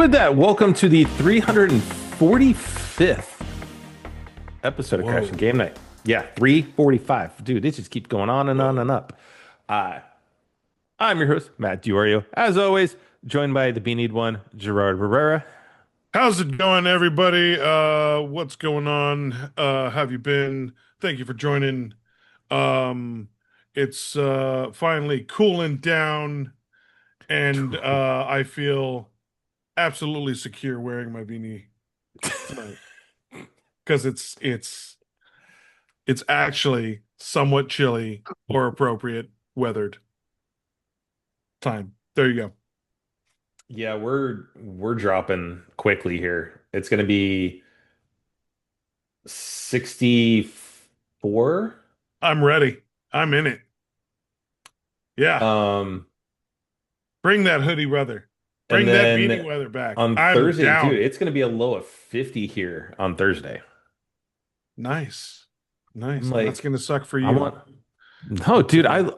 with that, welcome to the 345th episode of Crashing Whoa. Game Night. Yeah, 345. Dude, they just keep going on and on and Whoa. up. Uh, I'm your host, Matt Diorio. As always, joined by the beanied one, Gerard Rivera. How's it going, everybody? What's going on? Have you been? Thank you for joining. Um, it's finally cooling down, and I feel absolutely secure wearing my beanie tonight because it's actually somewhat chilly or appropriate weathered time. There you go. Yeah, we're dropping quickly here. It's gonna be 64. I'm ready. I'm in it. Yeah. Um, Bring that hoodie weather. and Bring that beanie then weather back. on I'm Thursday, dude, down. it's gonna be a low of 50 here on Thursday. Nice. I'm Nice. And that's like, gonna suck for I you. want no, dude. I'm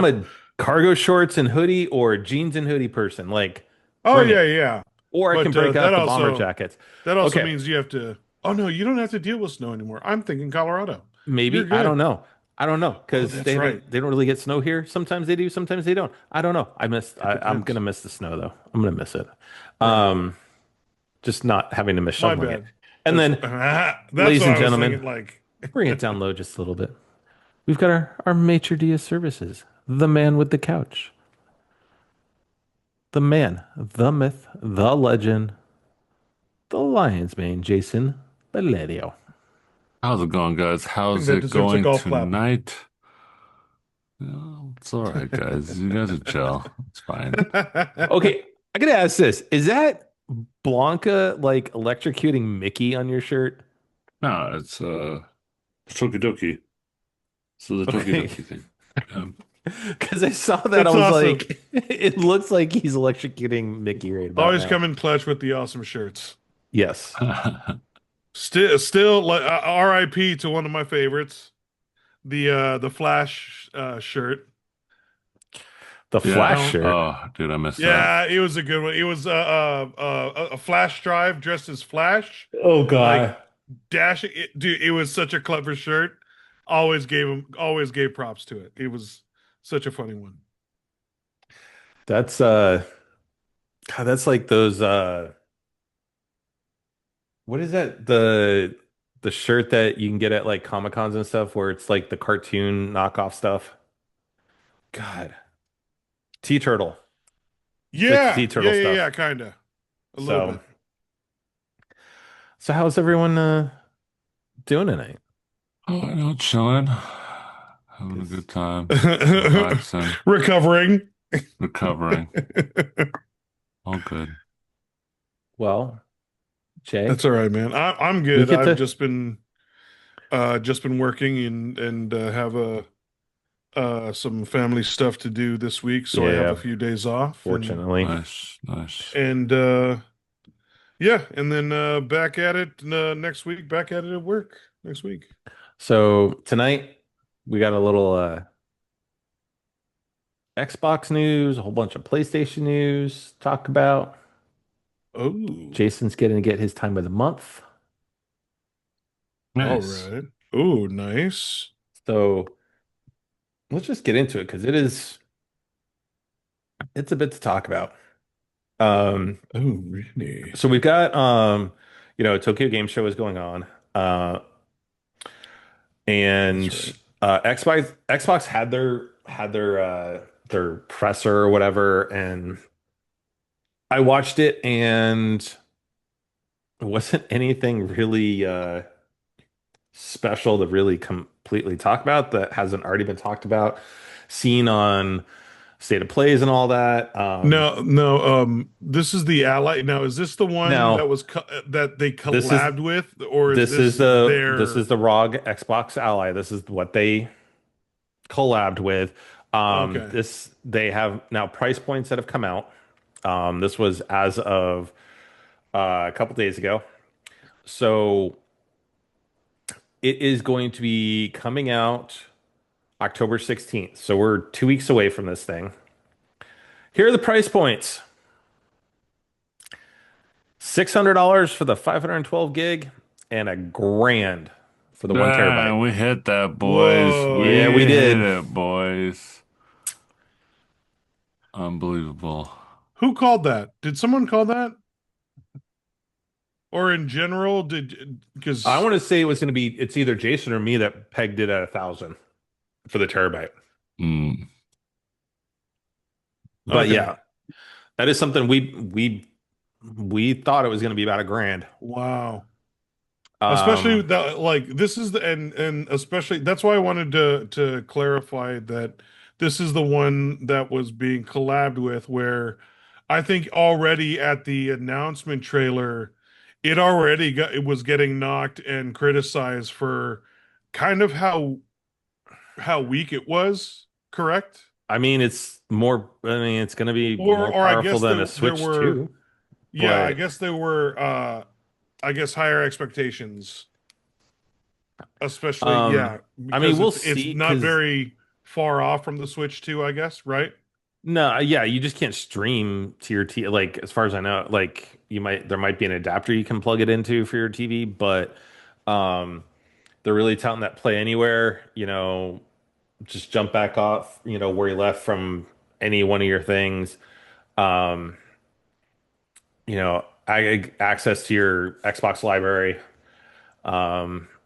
a cargo shorts and hoodie or jeans and hoodie person. Like, Oh bring yeah, it. yeah. Or I can But break out the bomber jackets. that also Okay, means you have to. Oh no, you don't have to deal with snow anymore. I'm thinking Colorado. You're maybe I don't good. know. I don't know Oh, because that's right. they don't really get snow here. Sometimes they do, sometimes they don't. I don't know. It I'm depends. gonna miss the snow though. I'm gonna miss it. Right. Um, just not having to miss My shoveling it. bad. And That's then, that's ladies what and I was gentlemen, thinking. Like, bring it down low just a little bit. We've got our maitre d' services, the man with the couch, the man, the myth, the legend, the lion's mane, Jason Valerio. How's it going, guys? I think How's that it deserves a going golf clap. tonight? It's all right, guys. You guys are chill. It's fine. Okay, I gotta ask this. Is that Blanca like electrocuting Mickey on your shirt? No, it's Toki Doki. So the Toki Okay. Doki thing. Um, Because I saw that, I It's was awesome. like, it looks like he's electrocuting Mickey right about Always now. come in clutch with the awesome shirts. Yes. Still, like R.I.P. to one of my favorites, the Flash shirt. The You Flash yeah. know, shirt. Oh, dude, I missed that. yeah, it was a good one. It was a Flash drive dressed as Flash, Oh like God. dashing. Dude, it was such a clever shirt. Always gave props to it. It was such a funny one. That's God, that's like those what is that? The shirt that you can get at like Comic Cons and stuff where it's like the cartoon knockoff stuff. God. T-Turtle. It's like the T-Turtle Yeah, stuff. kind of a little So bit. so how's everyone doing tonight? Oh, chilling, having a 'Cause good time, relaxing, Recovering. recovering. All good. well, Jay, That's all right, man. I'm we good. get I've to just been working and have a some family stuff to do this week, so I have a yeah, few days off fortunately. Nice, nice. and yeah, and then back at it next week. Back at it at work next week. So tonight we got a little Xbox news, a whole bunch of PlayStation news to talk about. Oh, Jason's getting to get his time of the month. all Nice. right. Oh, nice. So let's just get into it because it's a bit to talk about. Um, Oh, really? so we've got Tokyo Game Show is going on. Uh That's and right. Xbox had their presser or whatever, and I watched it and it wasn't anything really special to really completely talk about that hasn't already been talked about, seen on State of Plays and all that. No, no. This is the Ally. Now, is this the one that Now was that they this is collabed with, or is this is this this their? is the ROG Xbox Ally. This is what they collabed with. Okay. This they have now price points that have come out. This was as of a couple days ago. So it is going to be coming out October 16th. So we're 2 weeks away from this thing. Here are the price points. $600 for the 512 gig and a grand for the 1 TB. Damn, we hit that, boys. We Yeah, we Whoa. hit did. it, boys. Unbelievable. Who called that? Did someone call that? Or in general, did I because want to say it was going to be, it's either Jason or me that pegged it at 1,000 for the terabyte. Mm. But okay. yeah, that is something we thought it was going to be about a grand. Wow. Especially Um, that, like, this is the and especially that's why I wanted to clarify that this is the one that was being collabed with, where I think already at the announcement trailer it was getting knocked and criticized for kind of how weak it was, correct? I mean, it's more, I mean, it's going to be more Or I powerful guess than a there Switch were, 2, yeah, I but guess there were I guess higher expectations, especially, um, yeah, I mean, because we'll it's see not because very far off from the Switch 2, I guess, right? no, yeah, you just can't stream to your T like as far as I know, like there might be an adapter you can plug it into for your TV, but um they're really touting that play anywhere, just jump back off, where you left from any one of your things. Um, access to your Xbox library,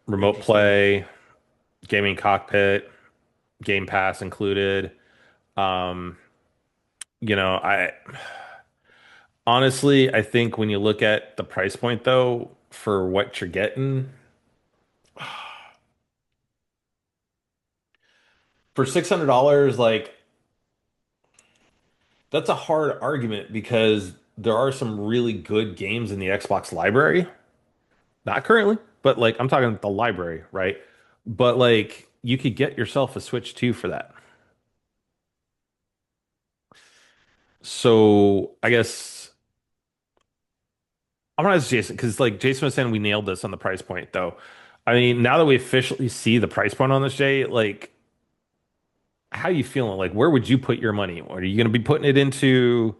remote Interesting. play, gaming cockpit, Game Pass included. Um, I honestly, I think when you look at the price point though, for what you're getting, for $600, like that's a hard argument because there are some really good games in the Xbox library. Not currently, but like I'm talking the library, right? But like you could get yourself a Switch 2 for that. So I guess I'm gonna ask Jason because like Jason was saying we nailed this on the price point though. I mean, now that we officially see the price point on this, Jay, like how you feeling? Like, where would you put your money? Are you going to be putting it into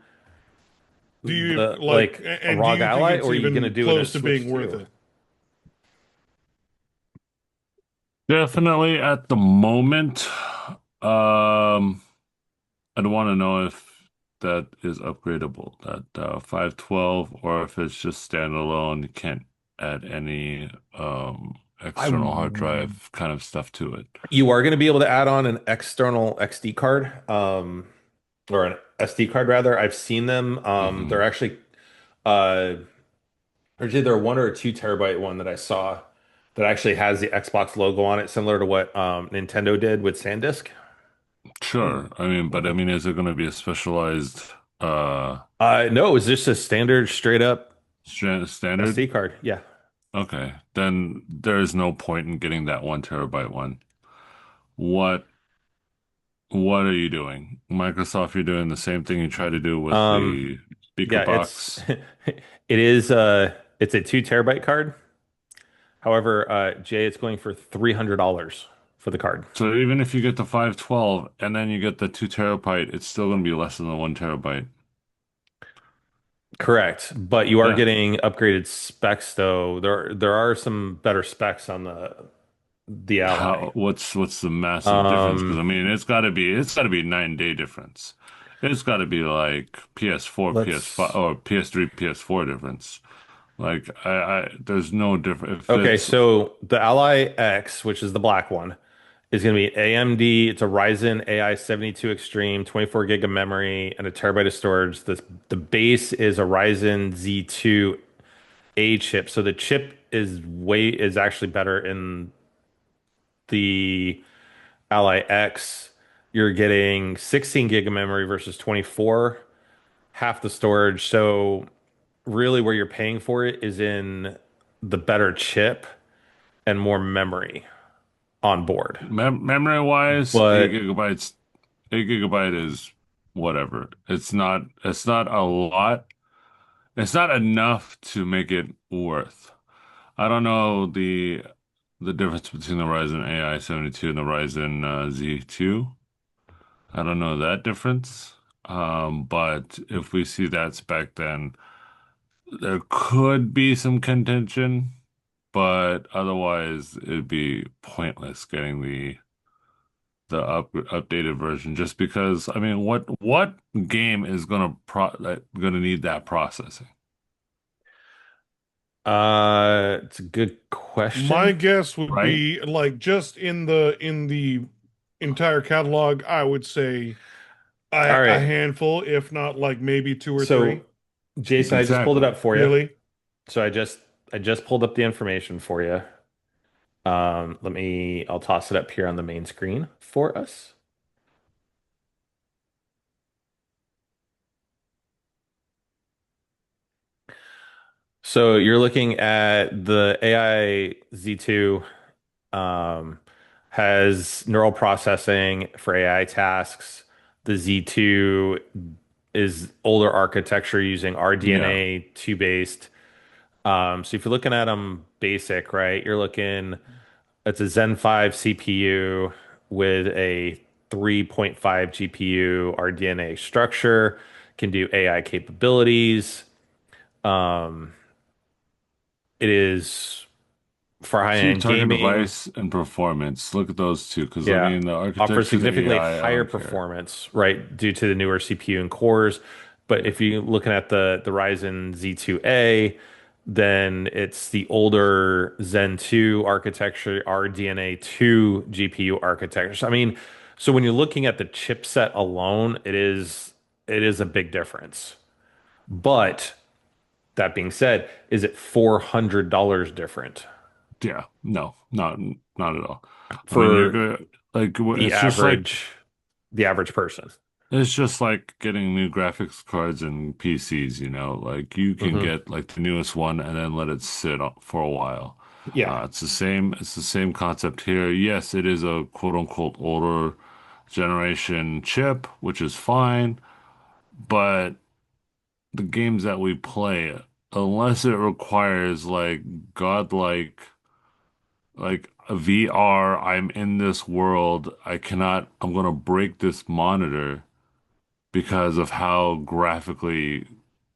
Do you the like, like a and do ROG you think Ally, it's or are you going to even do it close as to being Switch worth 2? it? Definitely at the moment. Um, I'd want to know if that is upgradable, that 512, or if it's just standalone, you can't add any I external hard drive kind of stuff to it. You are going to be able to add on an external XD card, or an SD card rather. I've seen them. They're Hmm. actually there's either a 1 or a 2 TB one that I saw that actually has the Xbox logo on it, similar to what Nintendo did with SanDisk. Sure. I mean, but I mean, is it going to be a specialized uh No, it was just a standard, straight up standard? SD card. Yeah. Okay, then there is no point in getting that 1 TB one. What what are you doing? Microsoft, you're doing the same thing you try to do with Um, the speaker yeah, it's box. it's a 2 TB card. However, Jay, it's going for $300 for the card. So even if you get the 512 and then you get the 2 TB, it's still going to be less than the 1 TB. Correct, but you are Yeah. getting upgraded specs though. There are some better specs on the Ally. What's the massive difference? Because Um, I mean, it's got to be 9 day difference. It's got to be like PS4, PS5, let's or PS3, PS4 difference. Like there's no difference if Okay, it's so the Ally X, which is the black one, is going to be AMD. It's a Ryzen AI 72 Extreme, 24 gig of memory, and a terabyte of storage. The base is a Ryzen Z2A chip. So the chip is actually better in the Ally X. You're getting 16 gig of memory versus 24, half the storage. So really where you're paying for it is in the better chip and more memory on board. memory wise, eight But gigabytes, 8 GB is whatever. It's not a lot. It's not enough to make it worth. I don't know the difference between the Ryzen AI 72 and the Ryzen Z2. I don't know that difference. But if we see that spec, then there could be some contention, but otherwise it'd be pointless getting the updated version just because I mean what game is gonna need that processing, It's a good My question. guess would right? be like just in the entire catalog, I would say All a right. handful, if not like maybe two or three. So, Jason, I just pulled it Exactly. up for you. Really? So I just pulled up the information for you. I'll toss it up here on the main screen for us. So you're looking at the AI Z2 um, has neural processing for AI tasks. The Z2 is older architecture using Yeah. RDNA 2 based. So if you're looking at them basic, right, you're looking, it's a Zen 5 CPU with a 3.5 GPU RDNA structure, can do AI capabilities. Um, it is for See, high-end target gaming. device and performance. Look at those two, because I Yeah. mean the Offers architecture, the significantly AI, I higher don't care. performance, right, due to the newer CPU and cores. But Yeah. if you're looking at the Ryzen Z2A, then it's the older Zen 2 architecture, RDNA 2 GPU architecture. So, I mean, so when you're looking at the chipset alone, it is a big difference. But that being said, is it $400 different Yeah. No, not at all. I mean, you're for good. Like the average the average person? it's just like getting new graphics cards and PCs, you know, like you can Hmm. get like the newest one and then let it for a while. Yeah. It's the same concept here. Yes, it is a quote unquote older generation chip, which is fine, but the games that we play, unless it requires like godlike, like a VR, I'm in this world, I'm gonna break this monitor because of how graphically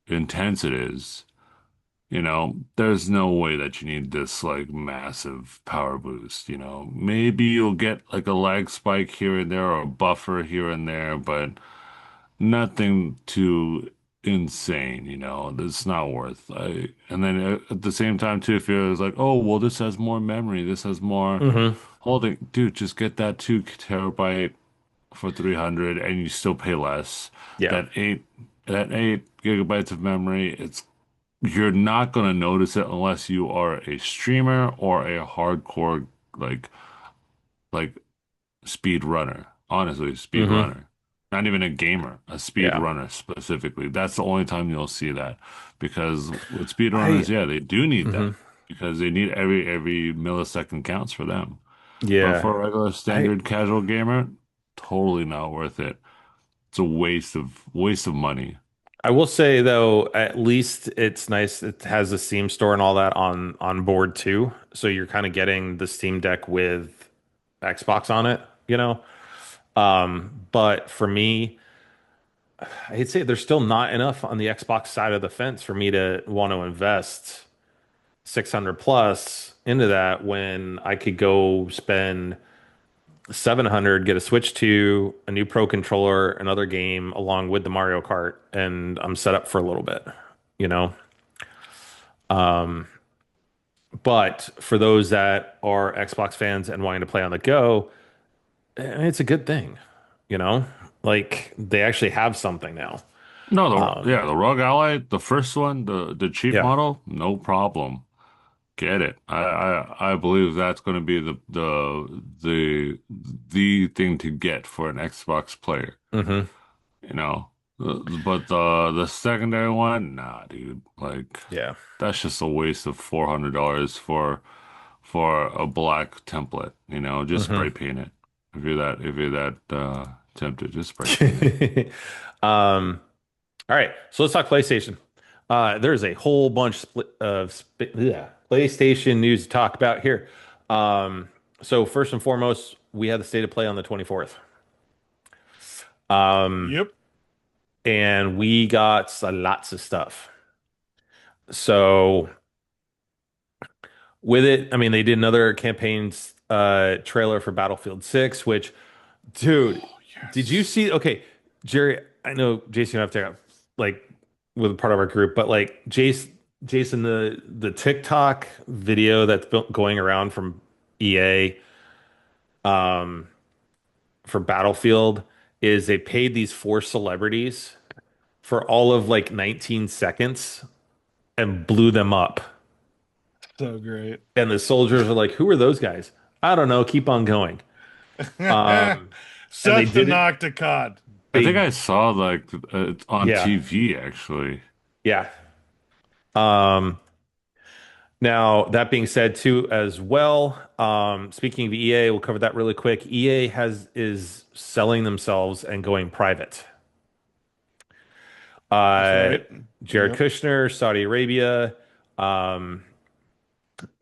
intense it is. You know, there's no way that you need this like massive power boost, you know. Maybe you'll get like a lag spike here and there or a buffer here and there, but nothing too insane, you know. It's not worth. And then at the same time too, if you're like, oh, well, this has more memory, this has more Hmm. holding, dude, just get that 2 terabyte for 300 and you still pay less. Yeah. That 8 gigabytes of memory, you're not gonna notice it unless you are a streamer or a hardcore like like speed runner. Honestly, speed Hmm. runner. Not even a gamer, a speed Yeah. runner specifically. That's the only time you'll see that. Because with speed I runners, yeah, they do need hmm that. Because they need every millisecond counts for them. But Yeah. for a regular I standard casual gamer, totally not worth it. It's a waste of money. I will say though, at least it's nice. It has the Steam store and all that on board too. So you're kind of getting the Steam Deck with Xbox on it, you know? But for me, I'd say there's still not enough on the Xbox side of the fence for me to want to invest 600 plus into that when I could go spend 700, get a Switch 2, a new Pro controller, another game along with the Mario Kart, and I'm set up for a little bit, you know? But for those that are Xbox fans and wanting to play on the go, it's a good thing, you know? Like they actually have something now. No, Um, the ROG Ally, the first one, the cheap yeah. model, no problem. Get it. I believe that's going to be the thing to get for an Xbox player, Hmm. you know. But the secondary one, nah, dude. Like Yeah. that's just a waste of $400 for a black template, you know. Just Hmm. spray paint it. If you're that tempted, just spray paint it. Um, all right, so let's talk PlayStation. There's a whole bunch of PlayStation news to talk about here. So first and foremost, we had the state of play on the 24th. Um, Yep. and we got lots of stuff. So with it, I mean, they did another campaign's trailer for Battlefield 6, which, dude, Oh, did you yes. see? Okay, Jerry, I know Jason, you have to like with part of our group, but like Jason, the TikTok video that's going around from EA um, for Battlefield is they paid these four celebrities for all of like 19 seconds and blew them up. So great. And the soldiers are like, "Who are those guys?" I don't know. Keep on going. Um, and they Set the did it. Nocticon. I think They, I saw like on yeah, TV actually. yeah. Um, Now that being said, too, as well. Speaking of EA, we'll cover that really quick. EA is selling themselves and going private. That's Uh, right. Jared Yep. Kushner, Saudi Arabia, um,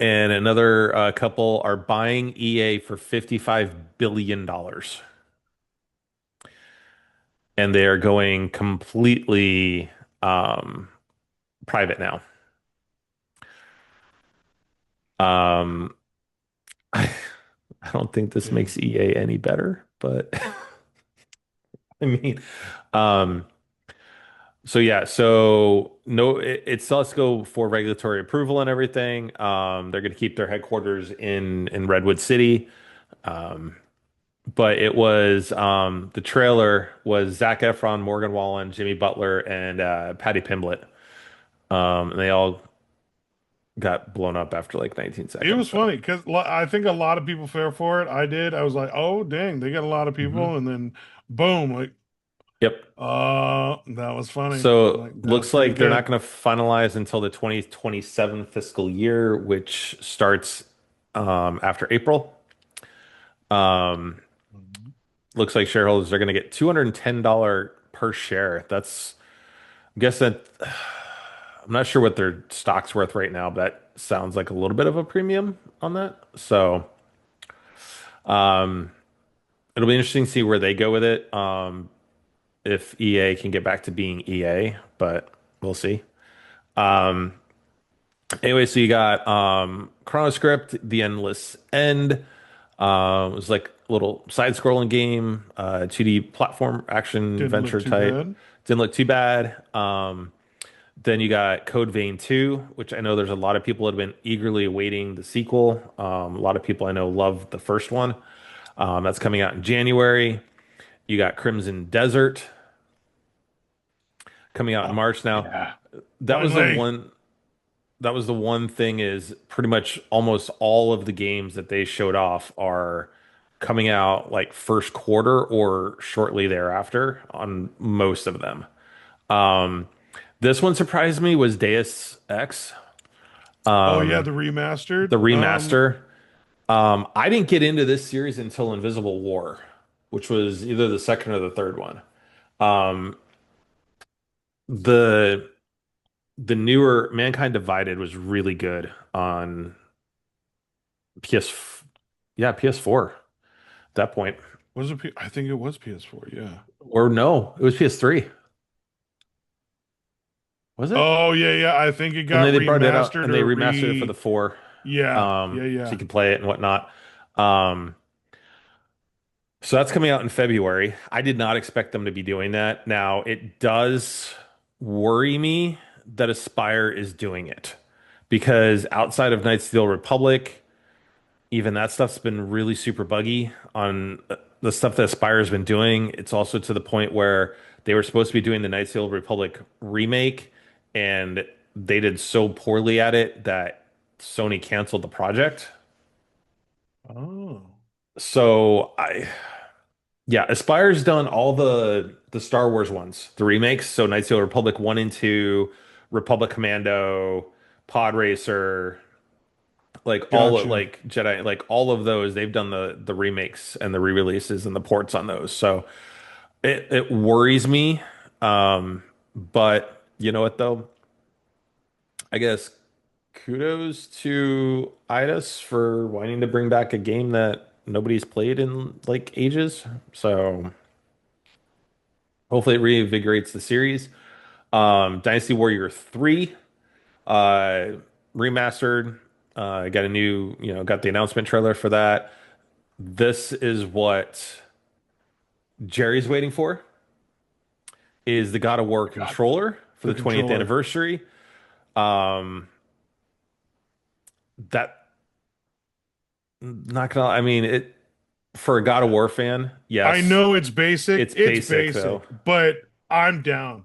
and another couple are buying EA for $55 billion, and they are going completely private now. Um, I don't think this Damn. makes EA any better, but I mean, um, so yeah, so no, it still has to go for regulatory approval and everything. They're going to keep their headquarters in Redwood City. Um, but it was the trailer was Zac Efron, Morgan Wallen, Jimmy Butler, and Patty Pimblett. And they all got blown up after like 19 It seconds. was So, funny because I think a lot of people fell for it. I did. I was like, oh, dang, they got a lot of mhm. people. And then boom, like, Yep. that was funny. So Like, that was looks pretty like they're not good. going to finalize until the 2027 fiscal year, which starts after April. Um, looks like shareholders are going to get $210 per share. That's, I guess that I'm not sure what their stock's worth right now, but that sounds like a little bit of a premium on that. So, um, it'll be interesting to see where they go with it. If EA can get back to being EA, but we'll see. Um, anyway, so you got ChronoScript, The Endless End. It was like a little side-scrolling game, 2D platform action Didn't look adventure too type. bad. Didn't look too bad. Then you got Code Vein 2, which I know there's a lot of people that have been eagerly awaiting the sequel. A lot of people I know love the first one. That's coming out in January. You got Crimson Desert coming out in Oh, March now. yeah. That was the Finally. one that was the one thing is pretty much almost all of the games that they showed off are coming out like first quarter or shortly thereafter on most of them. Um, this one surprised me was Deus Ex, Oh, yeah, the remastered. the remaster. I didn't get into this series until Invisible War, which was either the second or the third one. Um, the the newer Mankind Divided was really good on PS, yeah, PS4 at that point. Was it I think it was PS4, yeah. Or no, it was PS3. Was it? Oh, yeah, yeah. I think it And got then they brought it out remastered and they or remastered it for the four, yeah, yeah, so you yeah. can play it and whatnot. Um, so that's coming out in February. I did not expect them to be doing that. Now, it does worry me that Aspire is doing it because outside of Knights of the Old Republic, even that stuff's been really super buggy on the stuff that Aspire's been doing. It's also to the point where they were supposed to be doing the Knights of the Old Republic remake, and they did so poorly at it that Sony canceled the project. Oh. So yeah, Aspire's done all the Star Wars ones, the remakes. So Knights of the Old Republic 1 and 2, Republic Commando, Pod Racer, like all Gotcha. like Jedi, like all of those, they've done the remakes and the re-releases and the ports on those. So it worries me. But you know what though? I guess kudos to Eidos for wanting to bring back a game that nobody's played in like ages. So hopefully it reinvigorates the series. Dynasty Warrior 3. uh, remastered. Got a new, got the announcement trailer for that. This is what Jerry's waiting for is the God of War controller for The the 20th controller. anniversary. Um, that not gonna, I mean, it for a God of War fan, I yes, know it's basic. it's It's basic though. basic, but I'm down.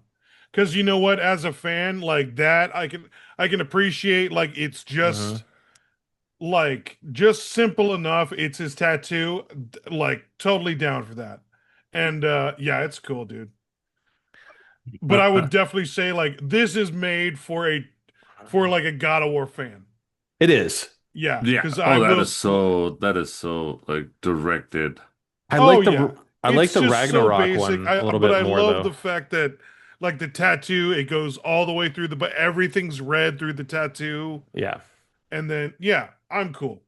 Because you know what? As a fan, like that, I can appreciate like it's Hmm. just simple enough. It's his tattoo. Like totally down for that. And yeah, it's cool, dude. But I would definitely say like this is made for like a God of War fan. It is. Yeah, Yeah. because I Oh, will. that is so like directed. Oh yeah, I like it's the just so Ragnarok basic. one a little But bit I more love though. the fact that like the tattoo, it goes all the way through but everything's red through the tattoo, Yeah. and then yeah, I'm cool.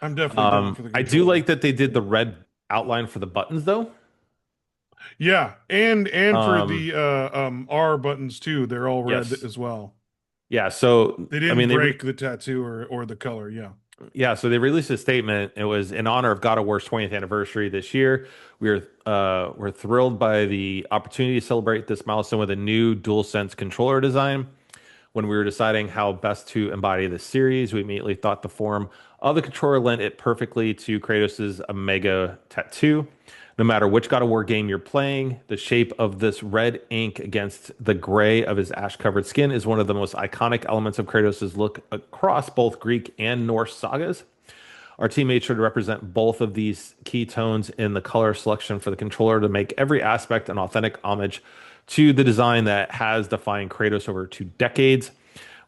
I'm definitely down for the I do like controller. that they did the red outline for the buttons though. Yeah, and for Um, the R buttons too, they're all red yes. as well. Yeah, so They I didn't mean break the tattoo or the color. Yeah. so they released a statement. It was in honor of God of War's 20th anniversary this year. We're thrilled by the opportunity to celebrate this milestone with a new DualSense controller design. When we were deciding how best to embody this series, we immediately thought the form of the controller lent it perfectly to Kratos' Omega tattoo. No matter which God of War game you're playing, the shape of this red ink against the gray of his ash-covered skin is one of the most iconic elements of Kratos' look across both Greek and Norse sagas. Our team made sure to represent both of these key tones in the color selection for the controller to make every aspect an authentic homage to the design that has defined Kratos over 2 decades.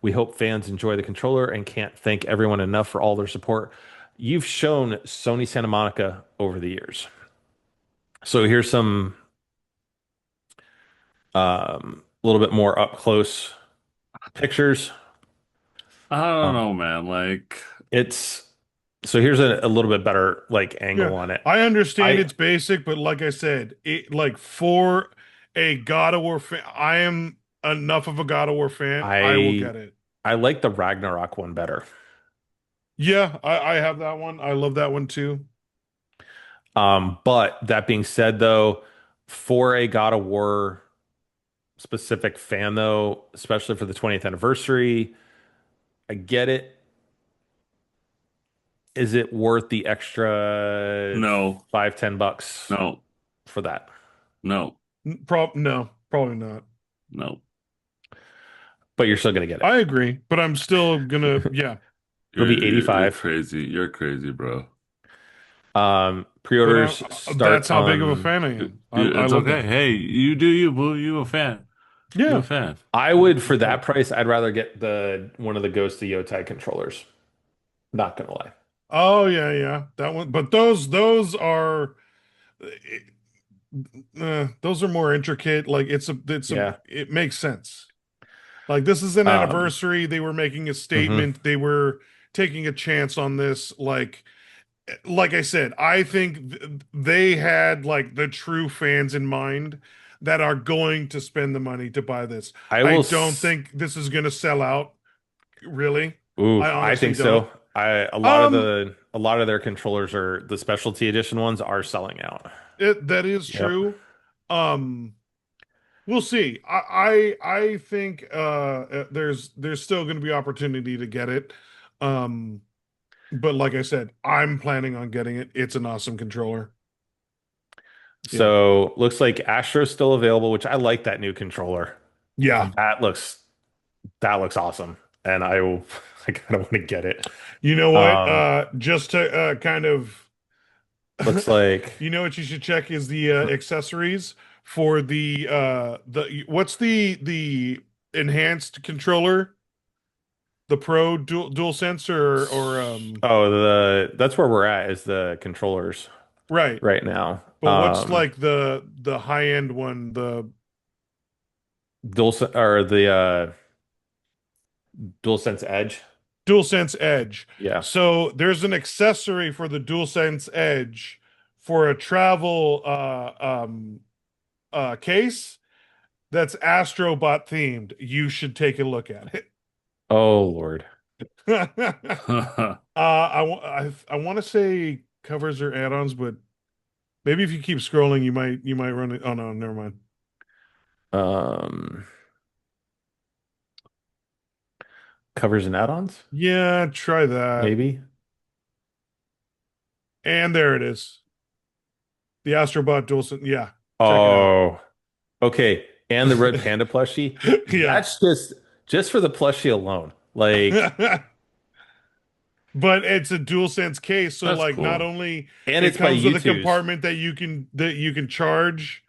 We hope fans enjoy the controller and can't thank everyone enough for all their support you've shown Sony Santa Monica over the years. So here's some a little bit more up close pictures. I don't Um, know, man. Like, it's so here's a little bit better like Yeah, angle on it. I understand I it's basic, but like I said, it like for a God of War fan, I am enough of a God of War fan. I will I get it. I like the Ragnarok one better. Yeah, I have that one. I love that one too. But that being said, though, for a God of War specific fan, though, especially for the 20th anniversary, I get it. Is it worth the extra no, 5, $10 no, for that? no, No, probably not. no. But you're still gonna get it. I agree, but I'm still gonna, yeah. It'll be You're 85. crazy. You're crazy, bro. But Pre-orders start that's how big of a on. fan I am. I It's love okay. that. Hey, you do you, boo. You a fan. You a Yeah, fan. I would for for that sure. price. I'd rather get the one of the Ghost of Yotai controllers. Not gonna lie. Oh yeah, yeah, that one. But those are those are more intricate. Like Yeah. it makes sense. Like this is an Um. anniversary. They were making a Mhm. statement. They were taking a chance on this. Like I said, I think they had like the true fans in mind that are going to spend the money to buy this. I I will. don't think this is going to sell out, really. Ooh, I I honestly think don't. so. Um, A lot of their controllers are the specialty edition ones are selling out. that is Yep. true. Um, we'll see. I think there's still going to be opportunity to get it. Um, but like I said, I'm planning on getting it. It's an awesome controller. Yeah. So looks like Astro's still available, which I like that new controller. Yeah. That looks that looks awesome, and I kind of want to get it. You know what? Um, Just to kind of, looks like you know what you should check is the accessories for the what's the enhanced controller, the Pro Dual Sensor or the that's where we're at is the controllers right. right now. But what's like the high end one, the Or the DualSense Edge. DualSense Edge. Yeah. So there's an accessory for the DualSense Edge for a travel case. that's Astrobot themed. You should take a look at it. Oh Lord. I want to say covers or add-ons, but maybe if you keep scrolling, you might run it. Oh no, never mind. Um, Covers and add-ons, Yeah, try that. maybe. And there it is. The Astrobot Dual. Yeah, check it out. Oh, okay. And the red panda plushie. Yeah. That's just for the plushie alone. Like, But it's a dual sense case, so That's like not cool. only and it it's by comes with a U2's. compartment that you can charge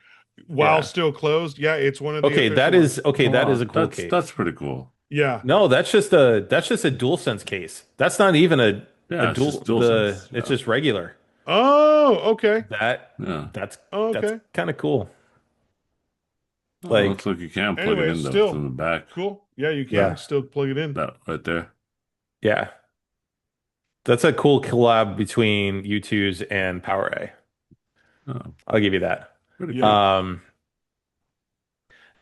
while Yeah. still closed. Yeah, it's one of the official ones. Okay. That is Oh, a cool case. that's pretty cool. Yeah. No, that's just a dual sense case. That's not even a Yeah, it's dual just dual sense. it's Yeah. just regular. Oh, okay. That Yeah. that's Oh, that's okay. kind of cool. Oh, looks Like, like you can plug it Anyway, in though still from the back. cool. Yeah, you can yeah. still plug it in. That right there. Yeah. That's a cool collab between U2's and PowerA. Oh, I'll give you that. pretty Yeah. cool.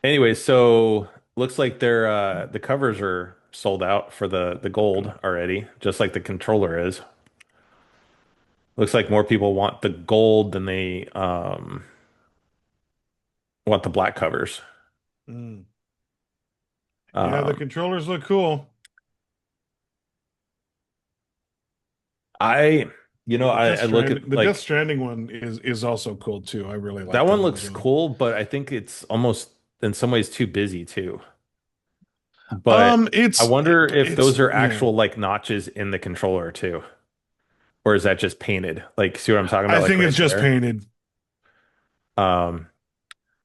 Anyway, so looks like the covers are sold out for the gold already, just like the controller is. Looks like more people want the gold than they want the black covers. Mm. Yeah, the Um, controllers look cool. I The Death I look Stranding, at the Death like Stranding one is also cool too. I really that like that one one as looks well. cool, but I think it's almost in some ways too busy too. But I wonder if those are Yeah. actual like notches in the controller too, or is that just painted? Like, see what I'm talking I about? Like think right it's just there. painted. Um,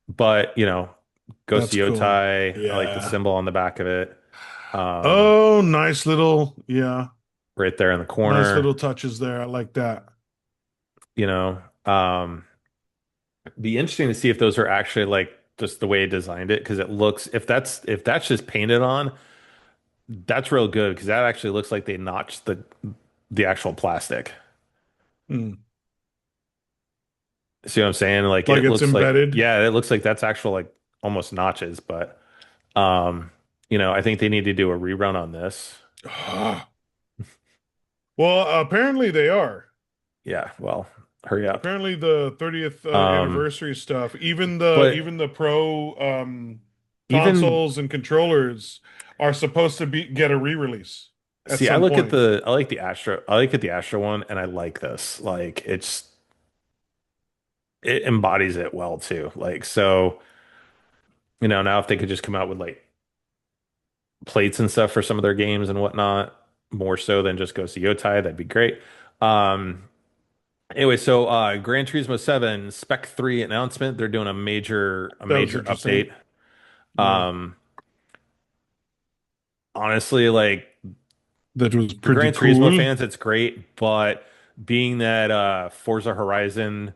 but Ghost That's cool. Yotai, I like the Yeah. symbol on the back of it. Um, Oh, nice little, yeah, right there in the nice corner, little touches there. I like that. you know. Be interesting to see if those are actually like just the way it designed it, because it looks, if that's just painted on, that's real good because that actually looks like they notched the actual plastic. Hmm. See what I'm saying? Like Like it it's looks like, embedded. yeah, it looks like that's actual like almost notches, but um, I think they need to do a rerun on this. Well, apparently they are. Yeah, well, hurry up. Apparently the 30th Um, anniversary stuff, even the but even the pro even consoles and controllers are supposed to be get a re-release at see, some point. I like the Astro, I like it the Astro one, and I like this. Like it embodies it well too. Like so, now if they could just come out with like plates and stuff for some of their games and whatnot, more so than just Ghost of Yotai, that'd be great. Um, Anyway, so Gran Turismo 7 Spec 3 announcement. They're doing a That was major interesting. update. Yeah, Um, Honestly, like that was the pretty Gran Turismo cool. fans, it's great, but being that Forza Horizon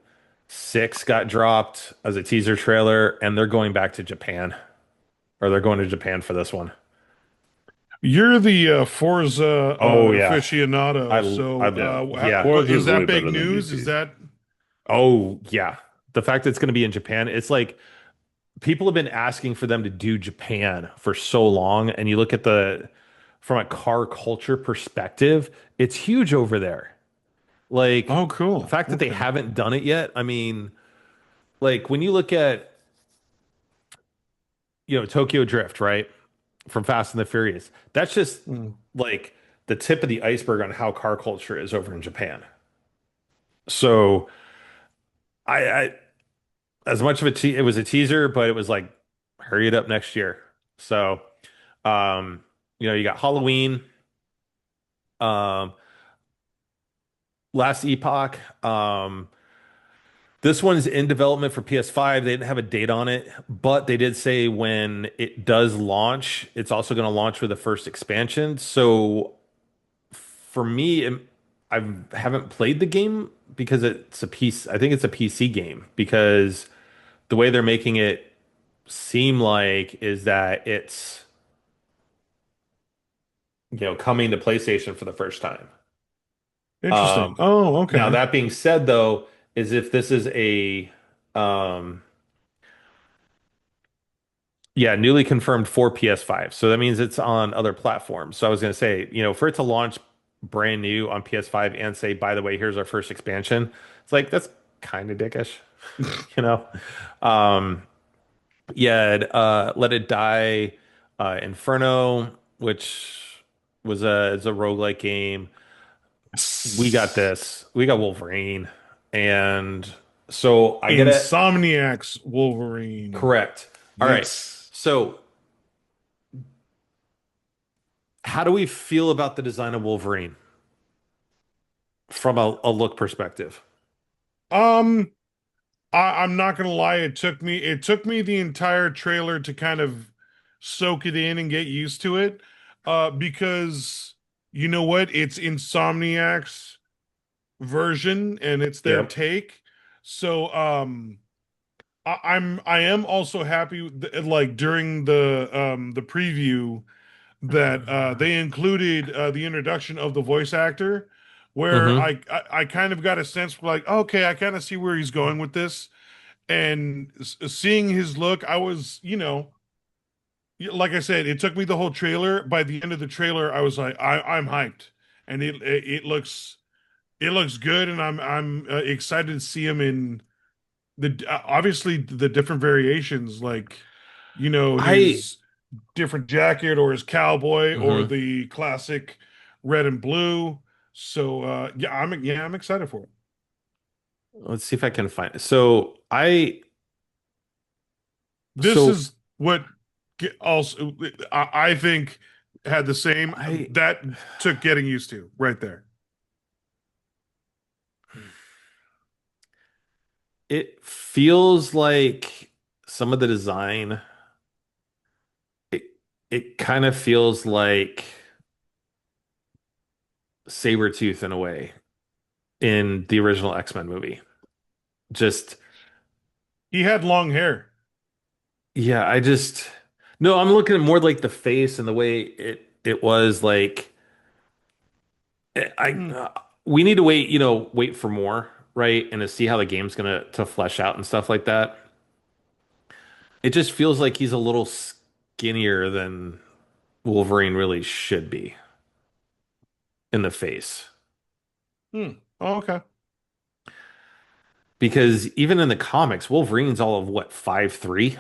6 got dropped as a teaser trailer and they're going back to Japan, or they're going to Japan for this one. You're the Forza Oh yeah. aficionado, I so yeah. Forza is is way that big better than news? Is GT. that Oh yeah. The fact that it's going to be in Japan, it's like people have been asking for them to do Japan for so long, and you look at the from a car culture perspective, it's huge over there. Like oh, the cool. fact that they Okay. haven't done it yet, I mean, like when you look at, Tokyo Drift, right? From Fast and the Furious, that's just Mm. like the tip of the iceberg on how car culture is over in Japan. So I as much of it was a teaser, but it was like hurry it up next year. So you got Halloween, um, Last Epoch. This one's in development for PS5. They didn't have a date on it, but they did say when it does launch, it's also going to launch with the first expansion. So for me, I haven't played the game because it's a piece. I think it's a PC game because the way they're making it seem like is that it's coming to PlayStation for the first time. Interesting. Um, Oh, Now okay. that being said, though, is if this is a um, Yeah, newly confirmed for PS5. So that means it's on other platforms. So I was going to say, for it to launch brand new on PS5 and say, by the way, here's our first expansion, it's like that's kind of dickish, you know? Um, yeah, Let It Die, Inferno, which was is a roguelike game. We got this. We got Wolverine. And so I get it. Insomniac's Wolverine. Correct. All right. Yes. So how do we feel about the design of Wolverine from a look perspective? Um, I'm not gonna lie, it took me the entire trailer to kind of soak it in and get used to it. Because you know what? It's Insomniac's version and it's their Yep. take. So I am also happy like during the preview that they included the introduction of the voice actor, where Mm-hmm. I kind of got a sense for like, okay, I kind of see where he's going with this, and seeing his look, I was, like I said, it took me the whole trailer. By the end of the trailer, I was like, I'm hyped, and it looks good, and I'm excited to see him in the obviously the different variations, like I his different jacket or his cowboy or mhm. the classic red and blue. So I'm excited for it. Let's see if I can find it. This So is what also I think had the same I that took getting used to right there. it feels like some of the design it it kind of feels like Sabretooth in a way in the original X-Men movie. Just He had long hair. yeah, I just no, I'm looking at more like the face and the way it was like I Hmm. we need to wait, wait for more, right? And to see how the game's gonna to flesh out and stuff like that. It just feels like he's a little skinnier than Wolverine really should be in the face. Hmm. Oh, okay. Because even in the comics, Wolverine's all of what, 5'3",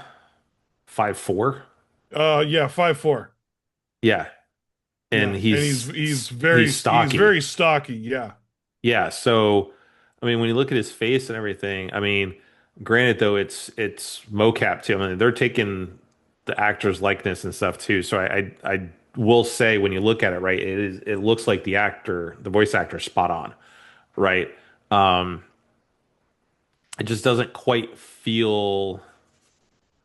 5'4"? Yeah, 5'4". Yeah. And Yeah, and he's he's very stocky. stocky. Yeah, Yeah, so I mean when you look at his face and everything, I mean, granted though it's mocap too. I mean, they're taking the actor's likeness and stuff too. So I will say when you look at it, right, it looks like the voice actor, spot on, right? Um, it just doesn't quite feel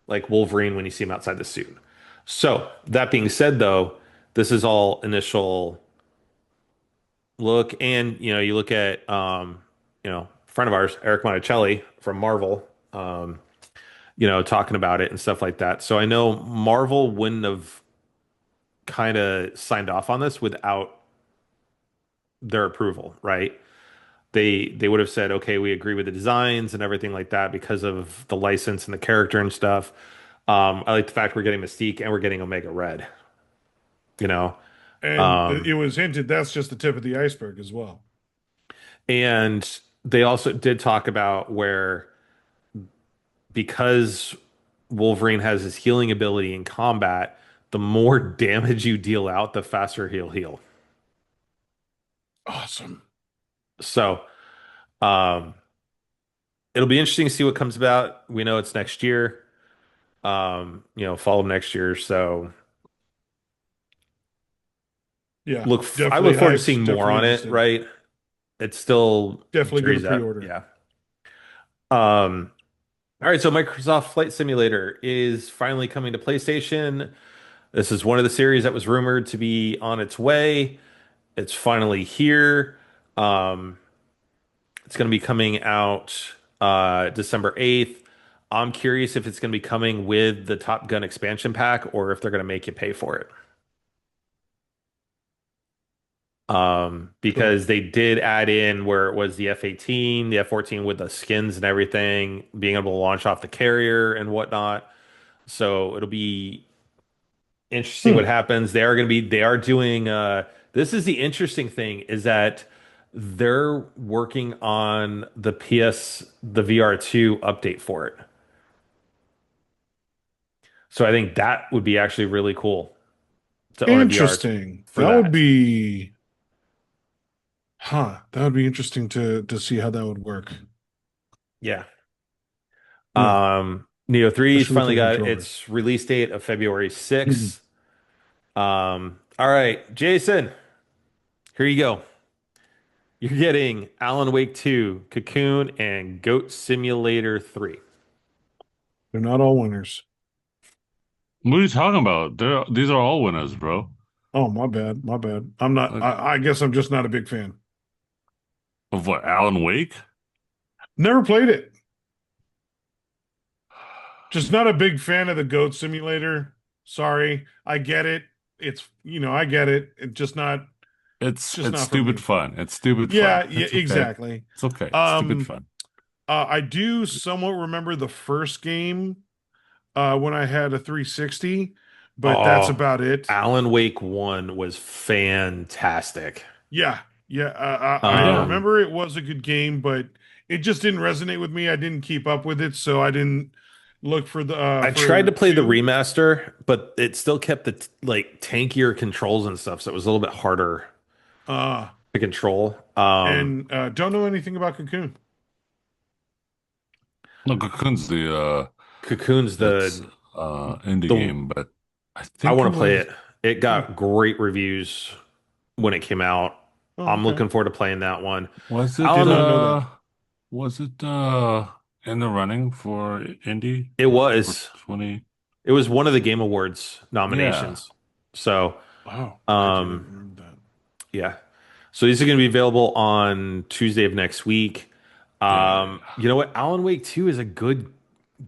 like Wolverine when you see him outside the suit. So that being said, though, this is all initial look, and you look at a friend of ours, Eric Monticelli from Marvel, talking about it and stuff like that. So I know Marvel wouldn't have kind of signed off on this without their approval, right? They would have said, okay, we agree with the designs and everything like that because of the license and the character and stuff. I like the fact we're getting Mystique and we're getting Omega Red, you know. and Um, it was hinted that's just the tip of the iceberg as well. and they also did talk about where because Wolverine has his healing ability in combat, the more damage you deal out, the faster he'll heal. Awesome. So, um, it'll be interesting to see what comes about. We know it's next year, fall of next year. So Yeah, I definitely look forward to seeing hyped. more Definitely on it, interested. right? It's still Definitely going to jury's out. pre-order. Yeah. Um, all right, so Microsoft Flight Simulator is finally coming to PlayStation. This is one of the series that was rumored to be on its way. It's finally here. Um, it's going to be coming out December 8th. I'm curious if it's going to be coming with the Top Gun expansion pack or if they're going to make you pay for it. Cool. Because they did add in where it was the F-18, the F-14 with the skins and everything, being able to launch off the carrier and whatnot. So it'll be interesting what Hmm. happens. They are doing this is the interesting thing is that they're working on the VR2 update for it. So I think that would be actually really cool to own a VR Interesting. for That would that. be, huh? That would be interesting to see how that would work. Yeah. Yeah, Neo 3's especially with finally the got controllers. its release date of February Mhm. 6th. All right, Jason, here you go. You're getting Alan Wake 2, Cocoon, and Goat Simulator 3. They're not all winners. What are you talking about? These are all winners, bro. Oh, my bad. My bad. I'm not. Like, I guess I'm just not a big fan. of what, Alan Wake? Never played it. Just not a big fan of the Goat Simulator. Sorry, I get it. I get it. It's just It's not for stupid me. fun. It's stupid fun. Yeah, yeah, It's okay. exactly. It's okay. It's stupid Um, fun. I do somewhat remember the first game when I had a 360, but that's Oh, about it. Alan Wake 1 was fantastic. Yeah, yeah. I Yeah. Um, remember it was a good game, but it just didn't resonate with me. I didn't keep up with it, so I didn't look for the I tried to for play the two. remaster, but it still kept the like tankier controls and stuff, so it was a little bit harder Uh, to control. and don't know anything about Cocoon. No, Cocoon's the Cocoon's it's indie the game, but I I think it want to play was it. It Hmm. got great reviews when it came out. Oh, I'm okay. looking forward to playing that one. was it Did Alan, not know that. was it in the running for indie it for was 20? it was one of the Game Awards Yeah. nominations. So, Wow, I didn't um, even remember that. yeah. So these are going to be available on Tuesday of next week. Yeah. You know what? Alan Wake 2 is a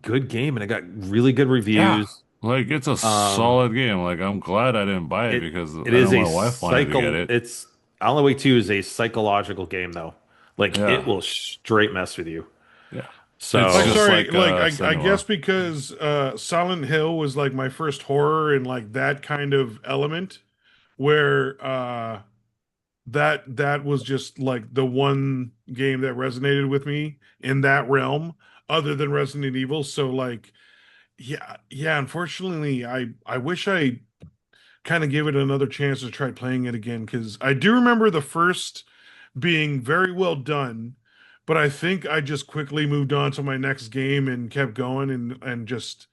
good game and it got really good Yeah. reviews. Like it's a Um, solid game. Like I'm glad I didn't buy it it because it I know is a my wife wanted to get cycle it. it's Alan Wake 2 is a psychological game though. Like it Yeah. will straight mess with you. Yeah. It's Like, So, just sorry, like like I guess Senua. because Silent Hill was like my first horror and like that kind of element where that was just like the one game that resonated with me in that realm other than Resident Evil. So like yeah, unfortunately I wish I kind of gave it another chance to try playing it again because I do remember the first being very well done, but I think I just quickly moved on to my next game and kept going and just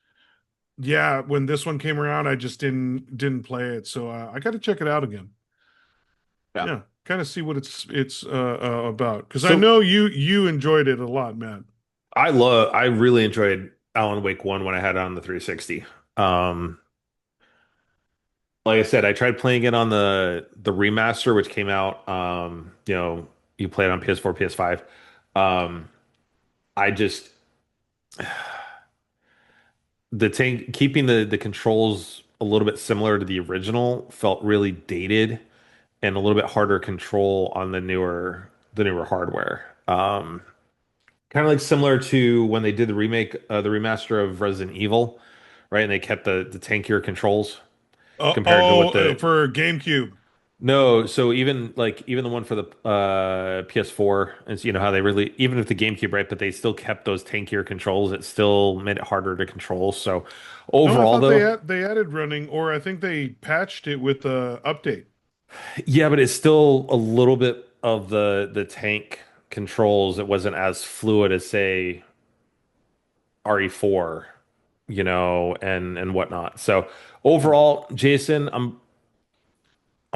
yeah, when this one came around, I just didn't play it. So I got to check it out again. yeah. Yeah, kind of see what it's about because I So know you enjoyed it a lot, Matt. I really enjoyed Alan Wake 1 when I had it on the 360. Um, like I said, I tried playing it on the remaster, which came out. You play it on PS4, PS5. Um, I just the tank keeping the controls a little bit similar to the original felt really dated and a little bit harder to control on the newer hardware. Kind of like similar to when they did the remaster of Resident Evil, right? And they kept the tankier controls compared to what the For GameCube. no, so even the one for the PS4, is how they really even with the GameCube, right? But they still kept those tankier controls. It still made it harder to control. So No, I overall, thought though, they added running, or I think they patched it with the update. yeah, but it's still a little bit of the tank controls. It wasn't as fluid as say RE4, and whatnot. So Hmm. overall, Jason, I'm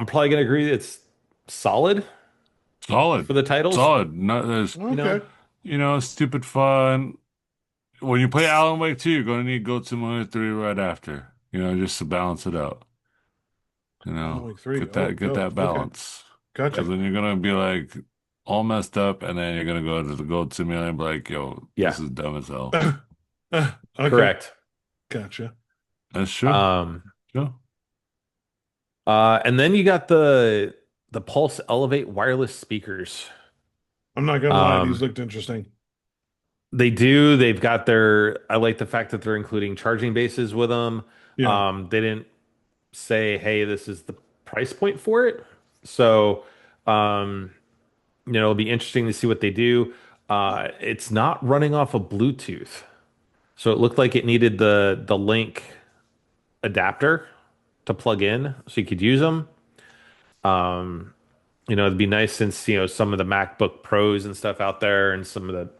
probably gonna agree it's solid Solid. for the titles. Solid. Not there's You know, Okay. stupid fun. When you play S- Alan Wake 2, you're gonna need Goat Simulator 3 right after. Just to balance it out. Alan Wake 3. Oh, Get go. that Okay. balance. Gotcha. Because then you're gonna be like all messed up, and then you're gonna go to the Goat Simulator and be like, "Yo, yeah, this is dumb as hell." Okay. correct. Gotcha. That's true. Um, True. and then you got the Pulse Elevate wireless speakers. I'm not gonna lie, these Um, looked interesting. They do. They've got their. I like the fact that they're including charging bases with them. Yeah. They didn't say, "Hey, this is the price point for it." So, um, it'll be interesting to see what they do. It's not running off of Bluetooth, so it looked like it needed the link adapter to plug in, so you could use them. It'd be nice since, some of the MacBook Pros and stuff out there and some of the,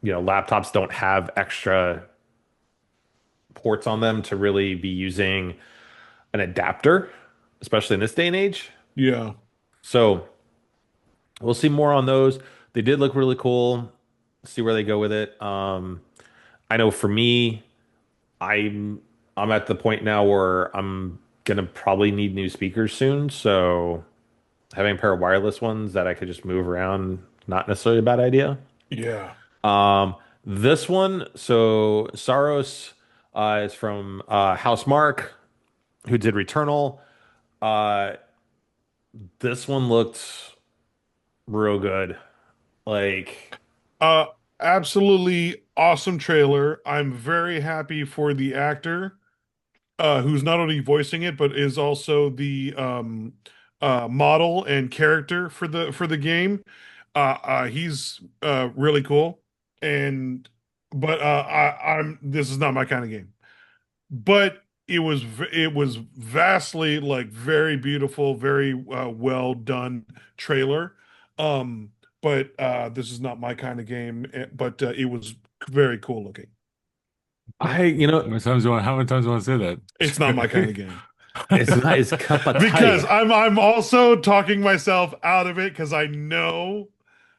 laptops don't have extra ports on them to really be using an adapter, especially in this day and age. Yeah. So we'll see more on those. They did look really cool. See where they go with it. I know for me, I'm I'm at the point now where I'm gonna probably need new speakers soon. So having a pair of wireless ones that I could just move around, not necessarily a bad idea. Yeah. This one, so Saros is from House Mark, who did Returnal. Uh, this one looked real good. Like, Uh, Absolutely awesome trailer. I'm very happy for the actor, who's not only voicing it, but is also the model and character for the game. He's really cool. And but I'm this is not my kind of game. But it was vastly, like, very beautiful, very well done trailer. Um, but this is not my kind of game. But it was very cool looking. I, you know, How many times do you want to say It's not my kind of game. it's not his cup of Because tea. I'm also talking myself out of it because I know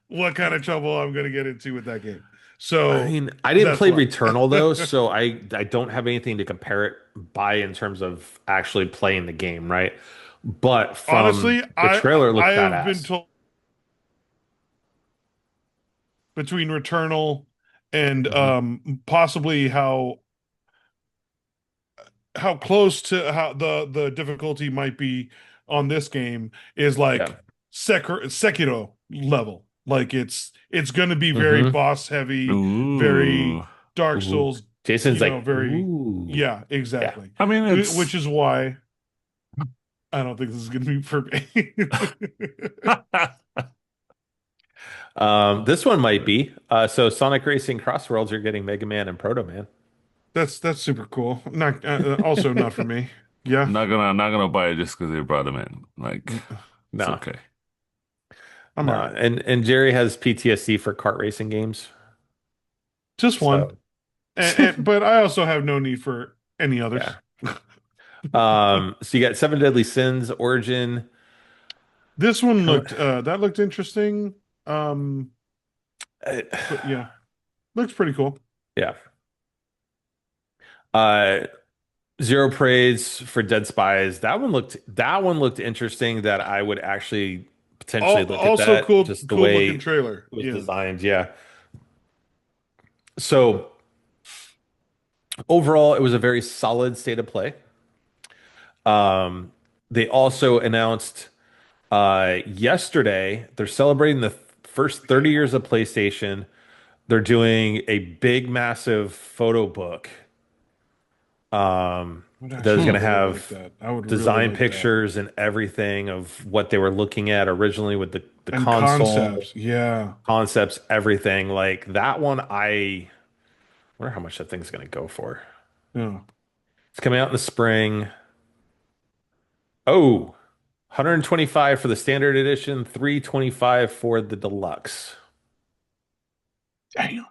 what kind of trouble I'm going to get into with that game. I So mean, I didn't that's play why. Returnal though, so I don't have anything to compare it by in terms of actually playing the game, right? But from Honestly, the trailer, it I looked have been badass. told between Returnal and Hmm. possibly how close to how the difficulty might be on this game is Yeah. like Sekiro level. Like it's going to be very Hmm. boss it? heavy, very Ooh. Dark Ooh. Souls, Jason's like, very, ooh. yeah, Yeah. exactly. I mean, Which it's is why I don't think this is going to be for me. This one might be. So Sonic Racing Crossworlds, you're getting Mega Man and Proto Man. That's super cool. Not also not for me. Yeah. I'm not gonna buy it just because they brought him in. Like, it's No, okay. I'm no. all right. And Jerry has PTSD for kart racing games. Just one. So But I also have no need for any others. yeah. So you got Seven Deadly Sins, Origin. This one Kind looked that looked interesting. Um, of, but yeah, looks pretty cool. yeah. Uh, Zero Praise for Dead Spies. That one looked interesting that I would actually potentially look at Also that cool, just the cool way looking it trailer. was Yeah. designed. Yeah. So overall, it was a very solid state of play. Um, they also announced yesterday they're celebrating the first 30 years of PlayStation. They're doing a big, massive photo book I'd that is actually going to Hmm. really like have that. I would really design like that. pictures and everything of what they were looking at originally with the And console concepts. Yeah. concepts, everything. Like that one, I wonder how much that thing's going to go for. Yeah. It's coming out in the spring. Oh, 125 for the standard edition, 325 for the deluxe. Damn.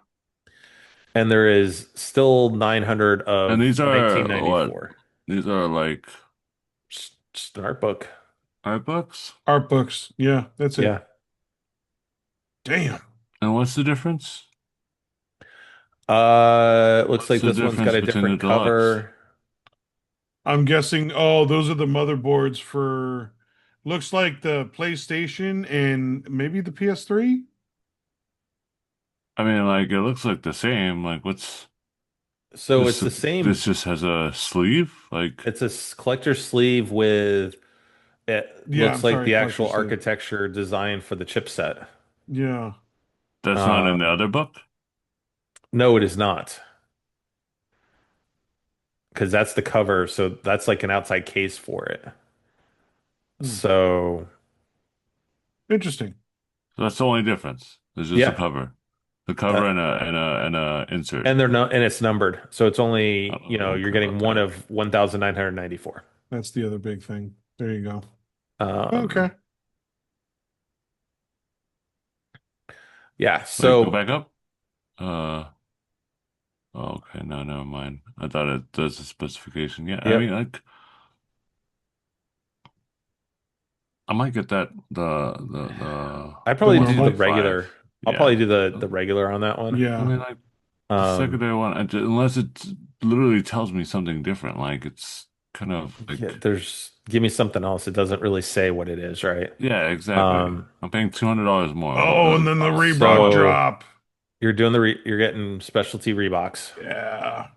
And there is still 900 And of these are what? 1994. These are like Just an art book. art books. Art books. Yeah, that's it. Yeah. Damn. And what's the difference? It looks What's like the this one's got difference a between the different deluxe? cover. I'm guessing, oh, those are the motherboards for, looks like the PlayStation and maybe the PS3. I mean, like it looks like the same. Like, what's So this? it's the This same. just has a sleeve. Like, It's a collector sleeve with it Yeah, looks I'm like sorry, the collector actual sleeve. architecture design for the chipset. Yeah. that's not in the Um, other book. No, it is not, because that's the cover. So that's like an outside case for it. Hmm. So Interesting. So that's the only difference. It's just a yeah, cover. The cover that, and a insert. and they're not, and it's numbered. So it's I only, don't know. you're Okay, getting one okay. of 1,994. That's the other big thing. There you go. Um, Okay. yeah. Wait, go So back up. Uh, oh, okay. No, never mind. I thought it does the specification. Yeah, I mean, yep. like, I might get that I'd The probably the do the normal? 25. regular. I'll probably Yeah. do the regular on that one. I Yeah. mean, like the Um, secondary one, unless it literally tells me something different, like it's kind of yeah, like, give me something else. It doesn't really say what it is, right? yeah, exactly. Um, I'm paying $200 more. Oh, and then the I Reebok want so drop. you're getting specialty Reeboks. Yeah.